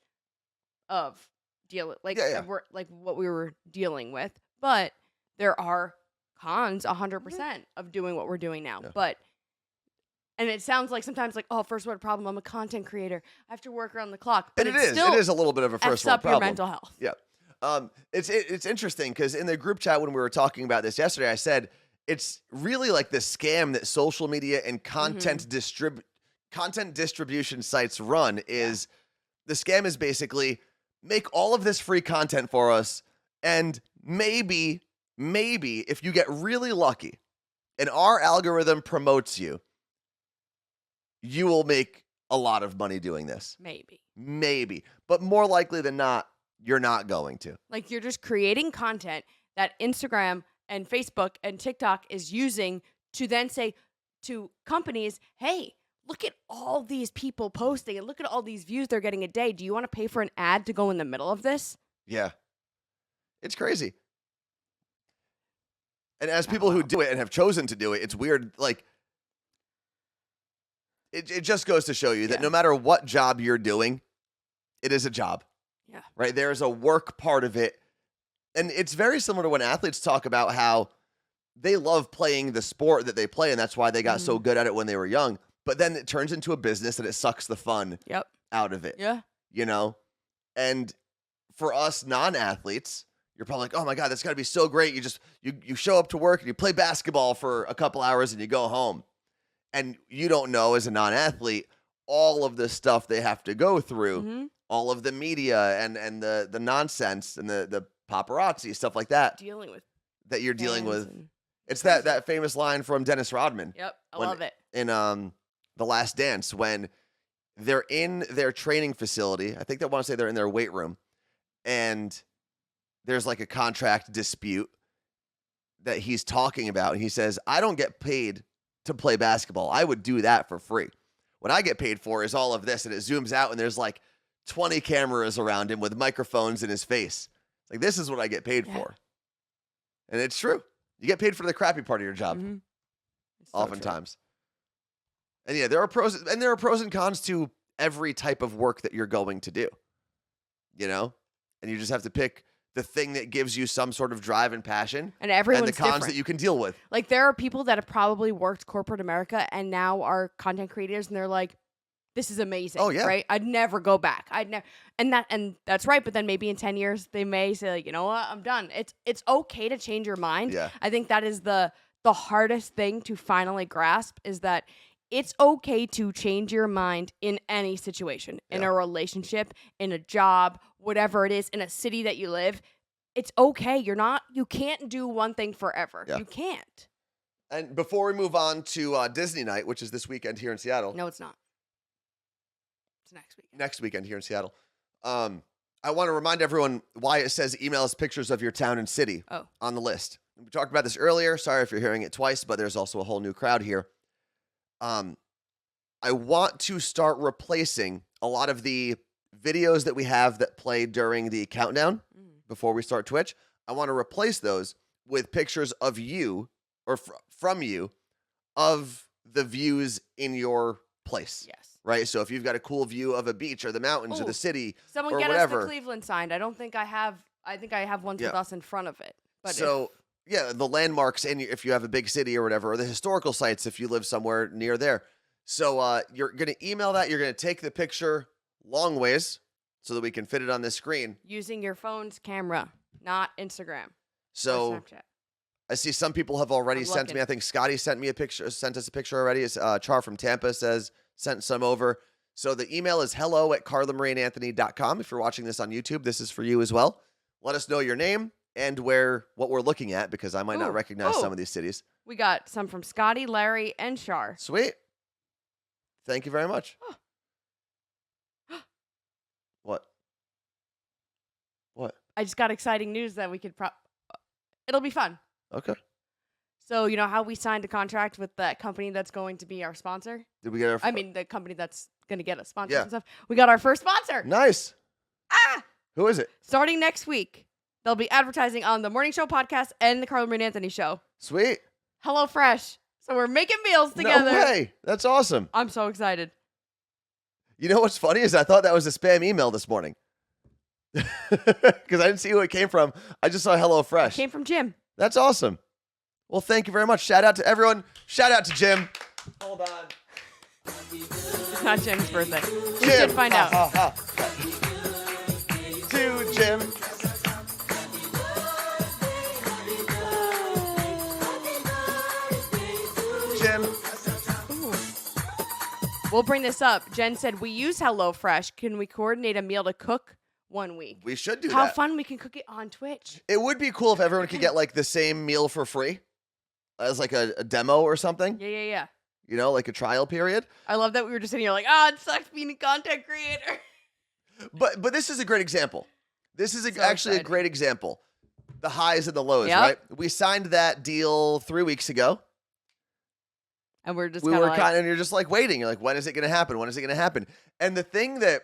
of what we were dealing with. But there are cons 100% of doing what we're doing now. Yeah. And it sounds like sometimes like, oh, first world problem. I'm a content creator. I have to work around the clock. But it is a little bit of a first world up problem. Your mental health. Yeah. It's interesting because in the group chat when we were talking about this yesterday, I said it's really like the scam that social media and content distribution sites run is the scam is basically make all of this free content for us, and maybe if you get really lucky and our algorithm promotes you, you will make a lot of money doing this. Maybe. But more likely than not, you're not going to. Like, you're just creating content that Instagram and Facebook and TikTok is using to then say to companies, hey, look at all these people posting and look at all these views they're getting a day. Do you want to pay for an ad to go in the middle of this? Yeah. It's crazy. And as people who do it and have chosen to do it, it's weird. Like, it just goes to show you that no matter what job you're doing, it is a job. Yeah. Right? There's a work part of it. And it's very similar to when athletes talk about how they love playing the sport that they play, and that's why they got so good at it when they were young. But then it turns into a business and it sucks the fun out of it. Yeah. You know? And for us non-athletes, you're probably like, oh my God, that's got to be so great. You show up to work and you play basketball for a couple hours and you go home. And you don't know as a non-athlete all of the stuff they have to go through, all of the media and the nonsense and the paparazzi, stuff like that. That you're dealing with. It's that famous line from Dennis Rodman. Yep, I love it. In The Last Dance, when they're in their training facility, I think they want to say they're in their weight room, and there's like a contract dispute that he's talking about. And he says, I don't get paid to play basketball. I would do that for free. What I get paid for is all of this. And it zooms out and there's like 20 cameras around him with microphones in his face. Like, this is what I get paid for. And it's true. You get paid for the crappy part of your job. Oftentimes. And yeah, there are pros and cons to every type of work that you're going to do. You know? And you just have to pick the thing that gives you some sort of drive and passion, and everyone's and the cons different. that you can deal with. Like, there are people that have probably worked corporate America and now are content creators, and they're like, this is amazing. Oh yeah, right? I'd never go back. And that's right. But then maybe in 10 years they may say, like, you know what, I'm done. It's okay to change your mind. Yeah. I think that is the hardest thing to finally grasp, is that it's okay to change your mind in any situation, in a relationship, in a job, whatever it is, in a city that you live. It's okay. You can't do one thing forever. Yeah. You can't. And before we move on to Disney night, which is this weekend here in Seattle. No, it's not. It's next weekend. Next weekend here in Seattle. I want to remind everyone why it says email us pictures of your town and city on the list. We talked about this earlier. Sorry if you're hearing it twice, but there's also a whole new crowd here. I want to start replacing a lot of the videos that we have that play during the countdown before we start Twitch. I want to replace those with pictures of you or from you of the views in your place. Yes. Right? So if you've got a cool view of a beach or the mountains or the city someone or get whatever. us the Cleveland signed. I think I have ones with us in front of it. But the landmarks, and if you have a big city or whatever, or the historical sites if you live somewhere near there. So you're going to email that. You're going to take the picture long ways so that we can fit it on this screen. Using your phone's camera, not Instagram. So or Snapchat. I see some people have already sent me. I think Scotty sent us a picture already. Char from Tampa sent some over. So the email is hello@carlamarieandanthony.com. If you're watching this on YouTube, this is for you as well. Let us know your name and what we're looking at, because I might not recognize some of these cities. We got some from Scotty, Larry, and Char. Sweet. Thank you very much. What? I just got exciting news that we could it'll be fun. Okay. So, you know how we signed a contract with that company that's going to be our sponsor? Did we get our... the company that's going to get us sponsors and stuff. We got our first sponsor. Nice. Who is it? Starting next week, they'll be advertising on the Morning Show podcast and the Carla Marie and Anthony show. Sweet. HelloFresh. So we're making meals together. No way. That's awesome. I'm so excited. You know what's funny is I thought that was a spam email this morning. Because I didn't see who it came from. I just saw HelloFresh. It came from Jim. That's awesome. Well, thank you very much. Shout out to everyone. Shout out to Jim. Hold on. It's not Jim's birthday. We Jim. should find out. To Jim. Jim. Ooh. We'll bring this up. Jen said, we use HelloFresh. Can we coordinate a meal to cook one week? We should do How that. fun we can cook it on Twitch. It would be cool if everyone could get like the same meal for free as like a demo or something. Yeah. You know, like a trial period. I love that we were just sitting here like, it sucks being a content creator. But this is a great example. This is actually a great example. The highs and the lows, Yep. right? We signed that deal 3 weeks ago. And we're just We kind were of like, kind of, and you're just like waiting. You're like, when is it going to happen? When is it going to happen? And the thing that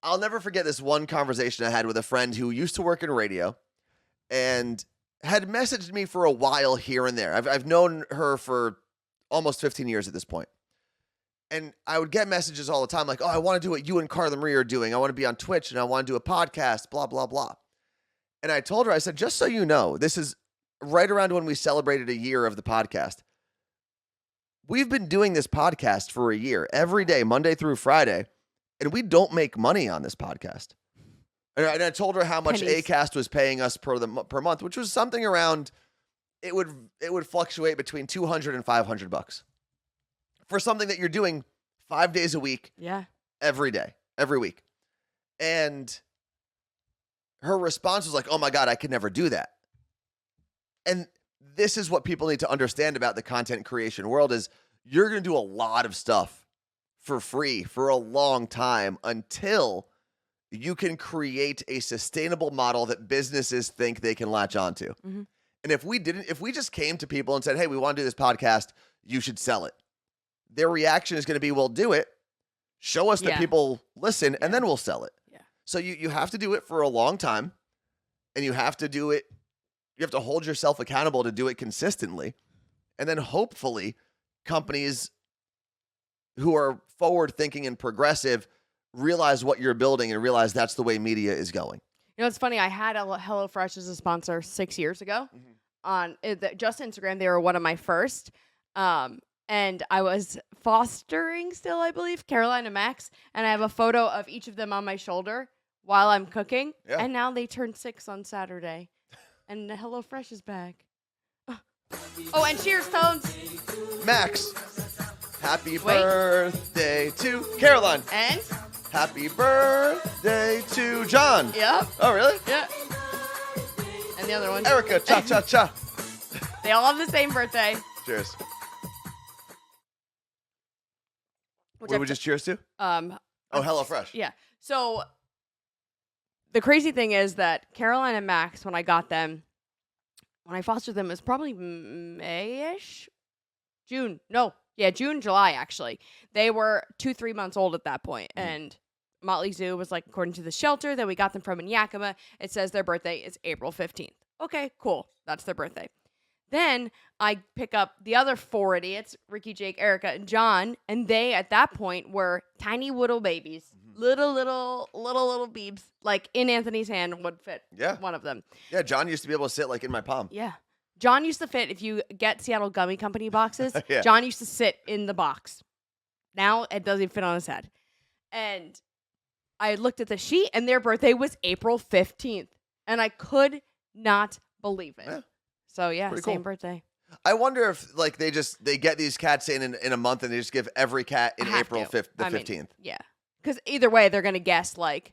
I'll never forget, this one conversation I had with a friend who used to work in radio and had messaged me for a while here and there. I've known her for almost 15 years at this point. And I would get messages all the time like, I want to do what you and Carla Marie are doing. I want to be on Twitch and I want to do a podcast, blah, blah, blah. And I told her, I said, just so you know, this is right around when we celebrated a year of the podcast. We've been doing this podcast for a year, every day, Monday through Friday, and we don't make money on this podcast. And I told her how much Pennies. Acast was paying us per month, which was something around, it would fluctuate between $200 and $500 for something that you're doing 5 days a week, yeah. every day, every week. And her response was like, oh my God, I could never do that. And this is what people need to understand about the content creation world is you're going to do a lot of stuff for free for a long time until you can create a sustainable model that businesses think they can latch onto. Mm-hmm. And if we just came to people and said, hey, we want to do this podcast, you should sell it. Their reaction is going to be, well, do it. Show us that people listen, and then we'll sell it. Yeah. So you have to do it for a long time, and you have to do it. You have to hold yourself accountable to do it consistently. And then hopefully companies who are forward thinking and progressive realize what you're building and realize that's the way media is going. You know, it's funny. I had HelloFresh as a sponsor 6 years ago on just Instagram. They were one of my first. And I was fostering still, I believe, Caroline and Max. And I have a photo of each of them on my shoulder while I'm cooking. Yeah. And now they turned 6 on Saturday. And HelloFresh is back. Oh, and cheers, Tones. Max, happy birthday to Caroline. And? Happy birthday to John. Yep. Oh, really? Yeah. And the other one. Erica, cha-cha-cha. They all have the same birthday. Cheers. Which What did I've we just cheers to? HelloFresh. Yeah. So the crazy thing is that Caroline and Max, when I got them, when I fostered them, it was probably May-ish? June. No. Yeah, June, July, actually. They were 2-3 months old at that point. And Motley Zoo was like, according to the shelter that we got them from in Yakima, it says their birthday is April 15th. Okay, cool. That's their birthday. Then I pick up the other 4 idiots, Ricky, Jake, Erica, and John, and they, at that point, were tiny little babies. Little beebs. Like, in Anthony's hand would fit one of them. Yeah, John used to be able to sit, like, in my palm. Yeah. John used to fit, if you get Seattle Gummy Company boxes, Yeah. John used to sit in the box. Now, it doesn't even fit on his head. And I looked at the sheet, and their birthday was April 15th. And I could not believe it. Yeah. So, yeah, Pretty same cool. birthday. I wonder if, like, they get these cats in a month and they just give every cat in Have April to. 15th. Yeah. Because either way, they're going to guess, like,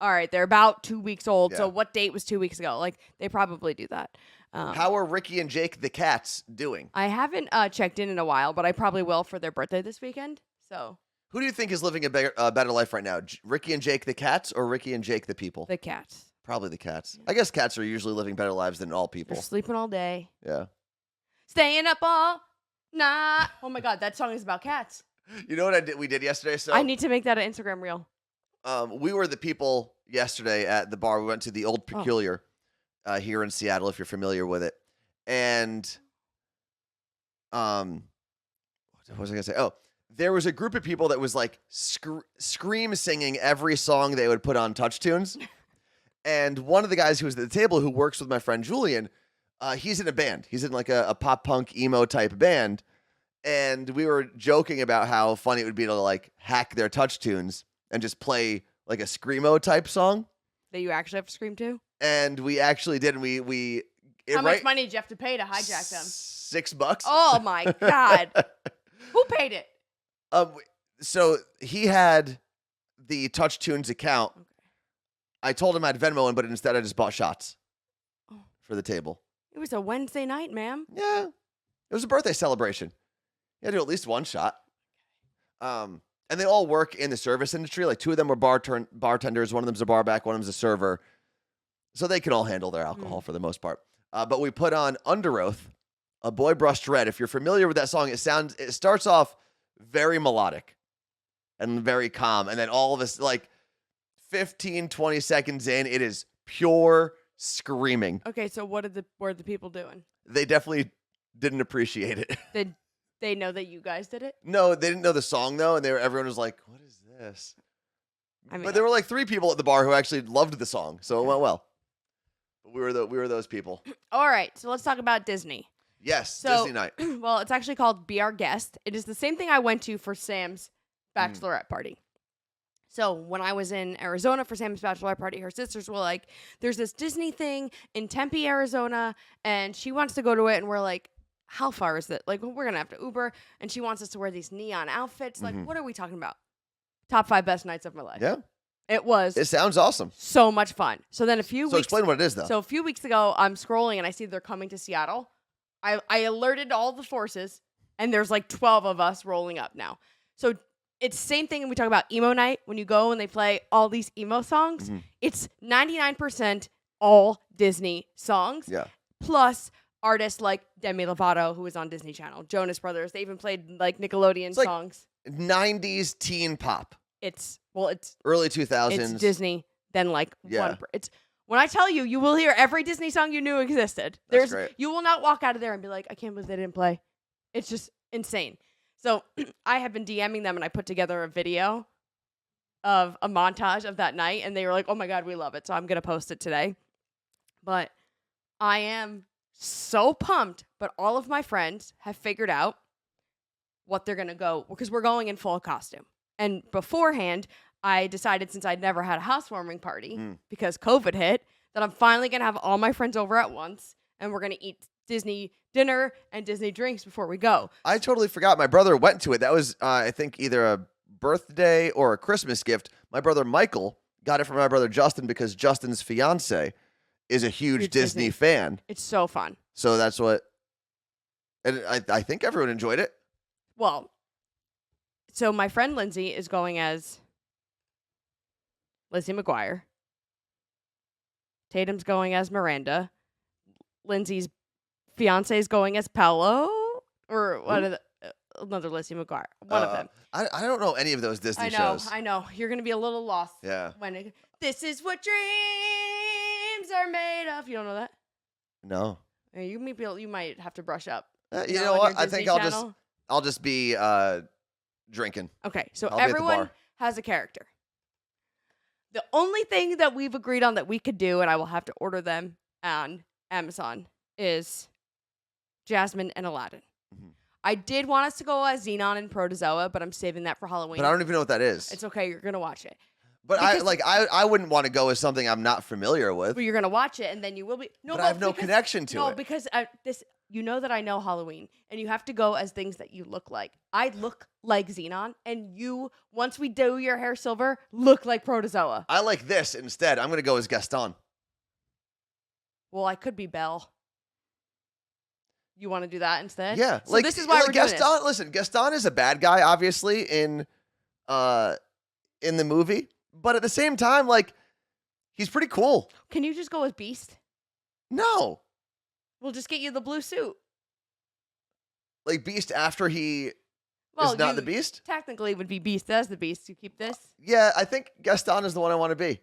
all right, they're about 2 weeks old. Yeah. So what date was 2 weeks ago? Like, they probably do that. How are Ricky and Jake the cats doing? I haven't checked in a while, but I probably will for their birthday this weekend. So Who do you think is living a better life right now? Ricky and Jake the cats or Ricky and Jake the people? the cats. Probably the cats. I guess cats are usually living better lives than all people. They're sleeping all day. Yeah. Staying up all night. Oh, my God. That song is about cats. You know what we did yesterday? So I need to make that an Instagram reel. we were the people yesterday at the bar. We went to the Old Peculiar here in Seattle, if you're familiar with it. And what was I going to say? Oh, there was a group of people that was like scream singing every song they would put on Touch Tunes. And one of the guys who was at the table who works with my friend Julian, he's in a band. He's in like a pop punk emo type band. And we were joking about how funny it would be to like hack their Touch Tunes and just play like a screamo type song. That you actually have to scream to? And we actually did. And How much money did you have to pay to hijack them? $6. Oh my God. Who paid it? So he had the Touch Tunes account. Okay. I told him I'd Venmo him, but instead I just bought shots for the table. It was a Wednesday night, ma'am. Yeah. It was a birthday celebration. You had to do at least one shot. And they all work in the service industry. Like 2 of them were bartenders. One of them's a barback. One of them's a server. So they can all handle their alcohol for the most part. But we put on Under Oath, A Boy Brushed Red. If you're familiar with that song, it starts off very melodic and very calm. And then all of us, like 15, 20 seconds in, it is pure screaming. Okay, so what were the people doing? They definitely didn't appreciate it. Did they know that you guys did it? No, they didn't know the song though, and everyone was like, "What is this?" I mean, but there were like 3 people at the bar who actually loved the song, so it went well. But we were those people. All right, so let's talk about Disney. Yes, So, Disney night. Well, it's actually called Be Our Guest. It is the same thing I went to for Sam's bachelorette party. So when I was in Arizona for Sam's bachelorette party, her sisters were like, there's this Disney thing in Tempe, Arizona, and she wants to go to it. And we're like, how far is it? Like, we're going to have to Uber. And she wants us to wear these neon outfits. Like, what are we talking about? Top 5 best nights of my life. Yeah. It sounds awesome. So much fun. So then So explain what it is, though. So a few weeks ago, I'm scrolling and I see they're coming to Seattle. I alerted all the forces, and there's like 12 of us rolling up now. So it's the same thing when we talk about emo night. When you go and they play all these emo songs, it's 99% all Disney songs. Yeah. Plus artists like Demi Lovato, who was on Disney Channel, Jonas Brothers. They even played like Nickelodeon songs. 90s teen pop. It's early 2000s. It's Disney. Then like Yeah. it's when I tell you, you will hear every Disney song you knew existed. That's great. You will not walk out of there and be like, I can't believe they didn't play. It's just insane. So I have been DMing them, and I put together a video of a montage of that night, and they were like, oh my God, we love it. So I'm going to post it today. But I am so pumped, but all of my friends have figured out what they're going to go, because we're going in full costume. And beforehand, I decided, since I'd never had a housewarming party because COVID hit, that I'm finally going to have all my friends over at once, and we're going to eat Disney dinner and Disney drinks before we go. I totally forgot. My brother went to it. That was, I think, either a birthday or a Christmas gift. My brother Michael got it from my brother Justin because Justin's fiance is a huge Disney fan. It's so fun. So that's what, and I think everyone enjoyed it. Well, so my friend Lindsay is going as Lizzie McGuire. Tatum's going as Miranda. Lindsay's fiance is going as Paolo, or another Lizzie McGuire. One of them. I don't know any of those Disney shows. I know. You're gonna be a little lost. Yeah. This is what dreams are made of. You don't know that? No. You might have to brush up. You know what? I think I'll just be drinking. Okay, so I'll be at the everyone bar. has a character. The only thing that we've agreed on that we could do, and I will have to order them on Amazon, is Jasmine and Aladdin. I did want us to go as Xenon and Protozoa, but I'm saving that for Halloween. But I don't even know what that is. It's okay. You're gonna watch it. But I wouldn't want to go as something I'm not familiar with. But you're gonna watch it, and then you will be. No, but I have no connection to it. No, because you know that I know Halloween, and you have to go as things that you look like. I look like Xenon, and you, once we do your hair silver, look like Protozoa. I like this instead. I'm gonna go as Gaston. Well, I could be Belle. You want to do that instead? Yeah. So this is why we're doing Gaston. this. Listen, Gaston is a bad guy, obviously, in the movie. But at the same time, like, he's pretty cool. Can you just go as Beast? No. We'll just get you the blue suit. Like Beast after he is not the Beast? Technically, it would be Beast as the Beast. You keep this? Yeah, I think Gaston is the one I want to be.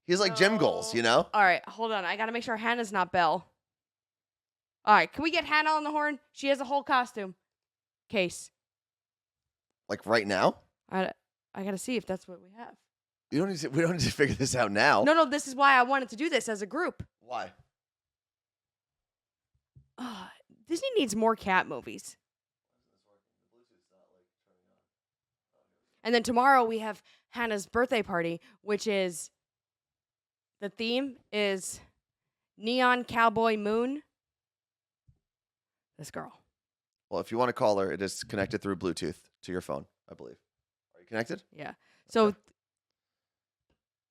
He's like gym goals, you know? All right, hold on. I got to make sure Hannah's not Belle. All right, can we get Hannah on the horn? She has a whole costume. Case. Like right now? I gotta see if that's what we have. We don't need to figure this out now. No, this is why I wanted to do this as a group. Why? Disney needs more cat movies. And then tomorrow we have Hannah's birthday party, which is the theme is Neon Cowboy Moon. This girl. Well, if you want to call her, it is connected through Bluetooth to your phone, I believe. Are you connected? Yeah. So Okay.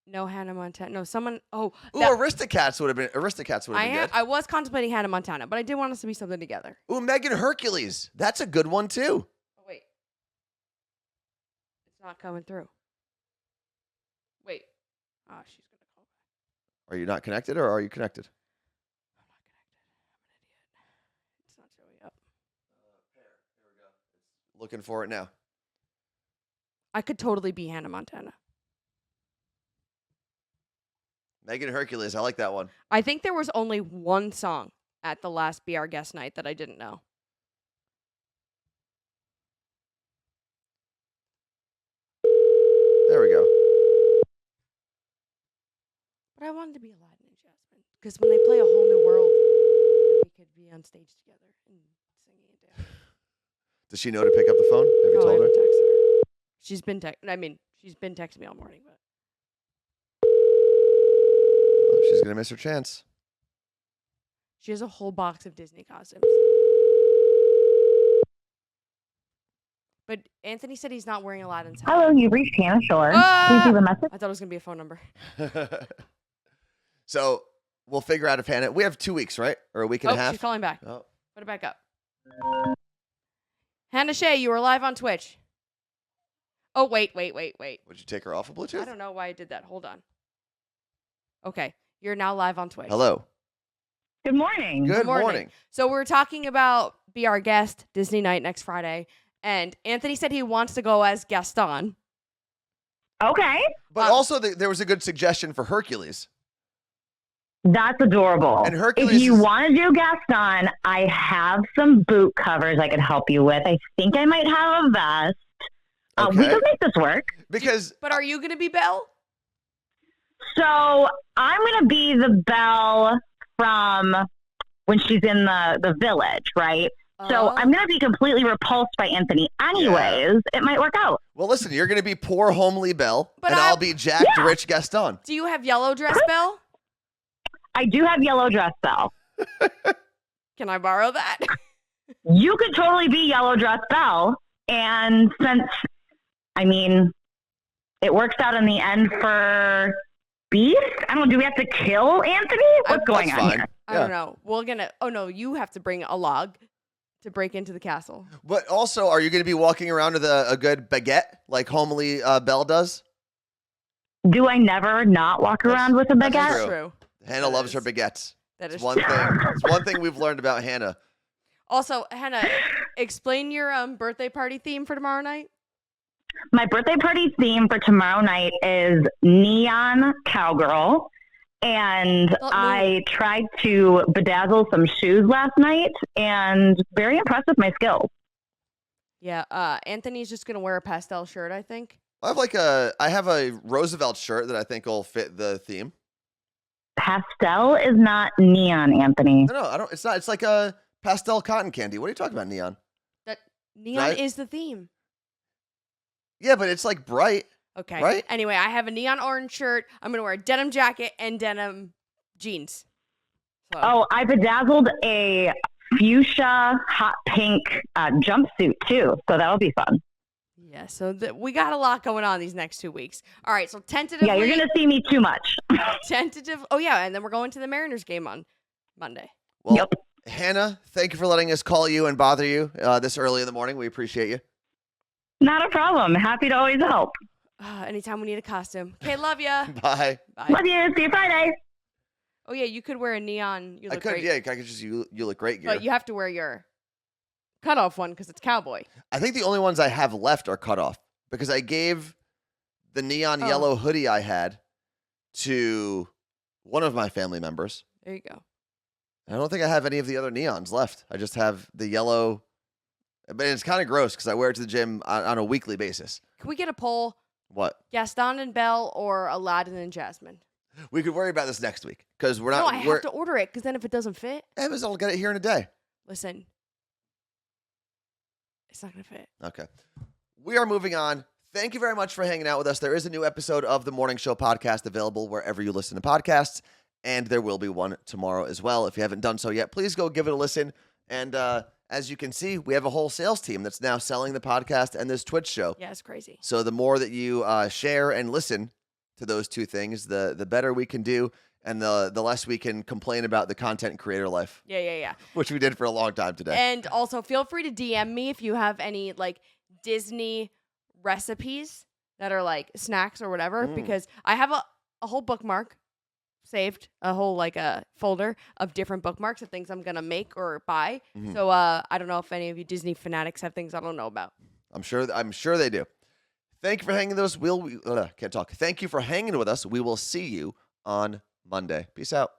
no Hannah Montana. No, someone. Oh, Ooh, Aristocats would have been good. I was contemplating Hannah Montana, but I did want us to be something together. Ooh, Megan Hercules. That's a good one too. Oh wait, it's not coming through. Wait. She's gonna call back. Are you not connected or are you connected? I'm not connected. I'm an idiot. It's not showing up. Here we go. Looking for it now. I could totally be Hannah Montana. Megan Hercules. I like that one. I think there was only one song at the last Be Our Guest night that I didn't know. There we go. But I wanted to be Aladdin and Jasmine. Because when they play A Whole New World, we could be on stage together and singing it down. Does she know to pick up the phone? Have you I told her? haven't texted her. She's been texting me all morning, but Oh, she's going to miss her chance. she has a whole box of Disney costumes. But Anthony said he's not wearing Aladdin's hat. Hello, you've reached Hannah Shore. Ah! Please leave a message. I thought it was going to be a phone number. So we'll figure out if Hannah. We have 2 weeks, right? Or a week and a half? She's calling back. Oh. Put it back up. Hannah Shea, you are live on Twitch. Oh, wait. Would you take her off of Bluetooth? I don't know why I did that. Hold on. Okay. You're now live on Twitch. Hello. Good morning. Good morning. So we're talking about Be Our Guest, Disney night next Friday. And Anthony said he wants to go as Gaston. Okay. But also, there was a good suggestion for Hercules. That's adorable. And Hercules if you is- want to do Gaston, I have some boot covers I could help you with. I think I might have a vest. We Okay. could make this work. Because But are you going to be Belle? So I'm going to be the Belle from when she's in the village, right? So I'm going to be completely repulsed by Anthony anyways. It might work out. well, listen, you're going to be poor homely Belle, But and I- I'll be Jack the Rich Gaston. Do you have yellow dress, Belle? I do have yellow dress, Belle. Can I borrow that? You could totally be yellow dress Belle. And since, it works out in the end for Beast. I don't know. Do we have to kill Anthony? What's going That's on fine. here? I don't know. We're going to... Oh, no. You have to bring a log to break into the castle. But also, are you going to be walking around with a good baguette like homely Belle does? Do I never not walk around with a that's baguette? true. True. Hannah loves her baguettes. That is It's one true. thing. It's one thing we've learned about Hannah. Also, Hannah, explain your birthday party theme for tomorrow night. My birthday party theme for tomorrow night is Neon Cowgirl. And I tried to bedazzle some shoes last night and very impressed with my skills. Yeah, Anthony's just going to wear a pastel shirt, I think. I have a Roosevelt shirt that I think will fit the theme. Pastel is not neon, Anthony. No, I don't. It's not. It's like a pastel cotton candy. What are you talking about, neon? That neon is the theme. Yeah, but it's like bright. Okay. Right? Anyway, I have a neon orange shirt. I'm going to wear a denim jacket and denim jeans. So. Oh, I bedazzled a fuchsia hot pink jumpsuit too, so that'll be fun. Yeah, so we got a lot going on these next 2 weeks. All right, so tentatively. Yeah, you're going to see me too much. Oh, yeah, and then we're going to the Mariners game on Monday. Well, Yep. Hannah, thank you for letting us call you and bother you this early in the morning. We appreciate you. Not a problem. Happy to always help. Anytime we need a costume. Okay, love ya. Bye. Bye. Love you. See you Friday. Oh, yeah, you could wear a neon. You I look could, great. yeah, I could just you look great gear. But you have to wear your cutoff one because it's cowboy. I think the only ones I have left are cut off because I gave the neon yellow hoodie I had to one of my family members. There you go. I don't think I have any of the other neons left. I just have the yellow But it's kind of gross because I wear it to the gym on a weekly basis. Can we get a poll? What? Gaston and Belle or Aladdin and Jasmine? We could worry about this next week because we're not. No, I have to order it because then if it doesn't fit, Amazon will get it here in a day. Listen, it's not going to fit. Okay. We are moving on. Thank you very much for hanging out with us. There is a new episode of the Morning Show podcast available wherever you listen to podcasts, and there will be one tomorrow as well. If you haven't done so yet, please go give it a listen. And as you can see, we have a whole sales team that's now selling the podcast and this Twitch show. Yeah, it's crazy. So the more that you share and listen to those two things, the better we can do, and the less we can complain about the content creator life. Yeah. Which we did for a long time today. And also, feel free to DM me if you have any like Disney recipes that are like snacks or whatever, because I have a whole bookmark saved, a whole like a folder of different bookmarks of things I'm gonna make or buy. So I don't know if any of you Disney fanatics have things I don't know about. I'm sure they do. Thank you for hanging with us. Can't talk. Thank you for hanging with us. We will see you on Monday. Peace out.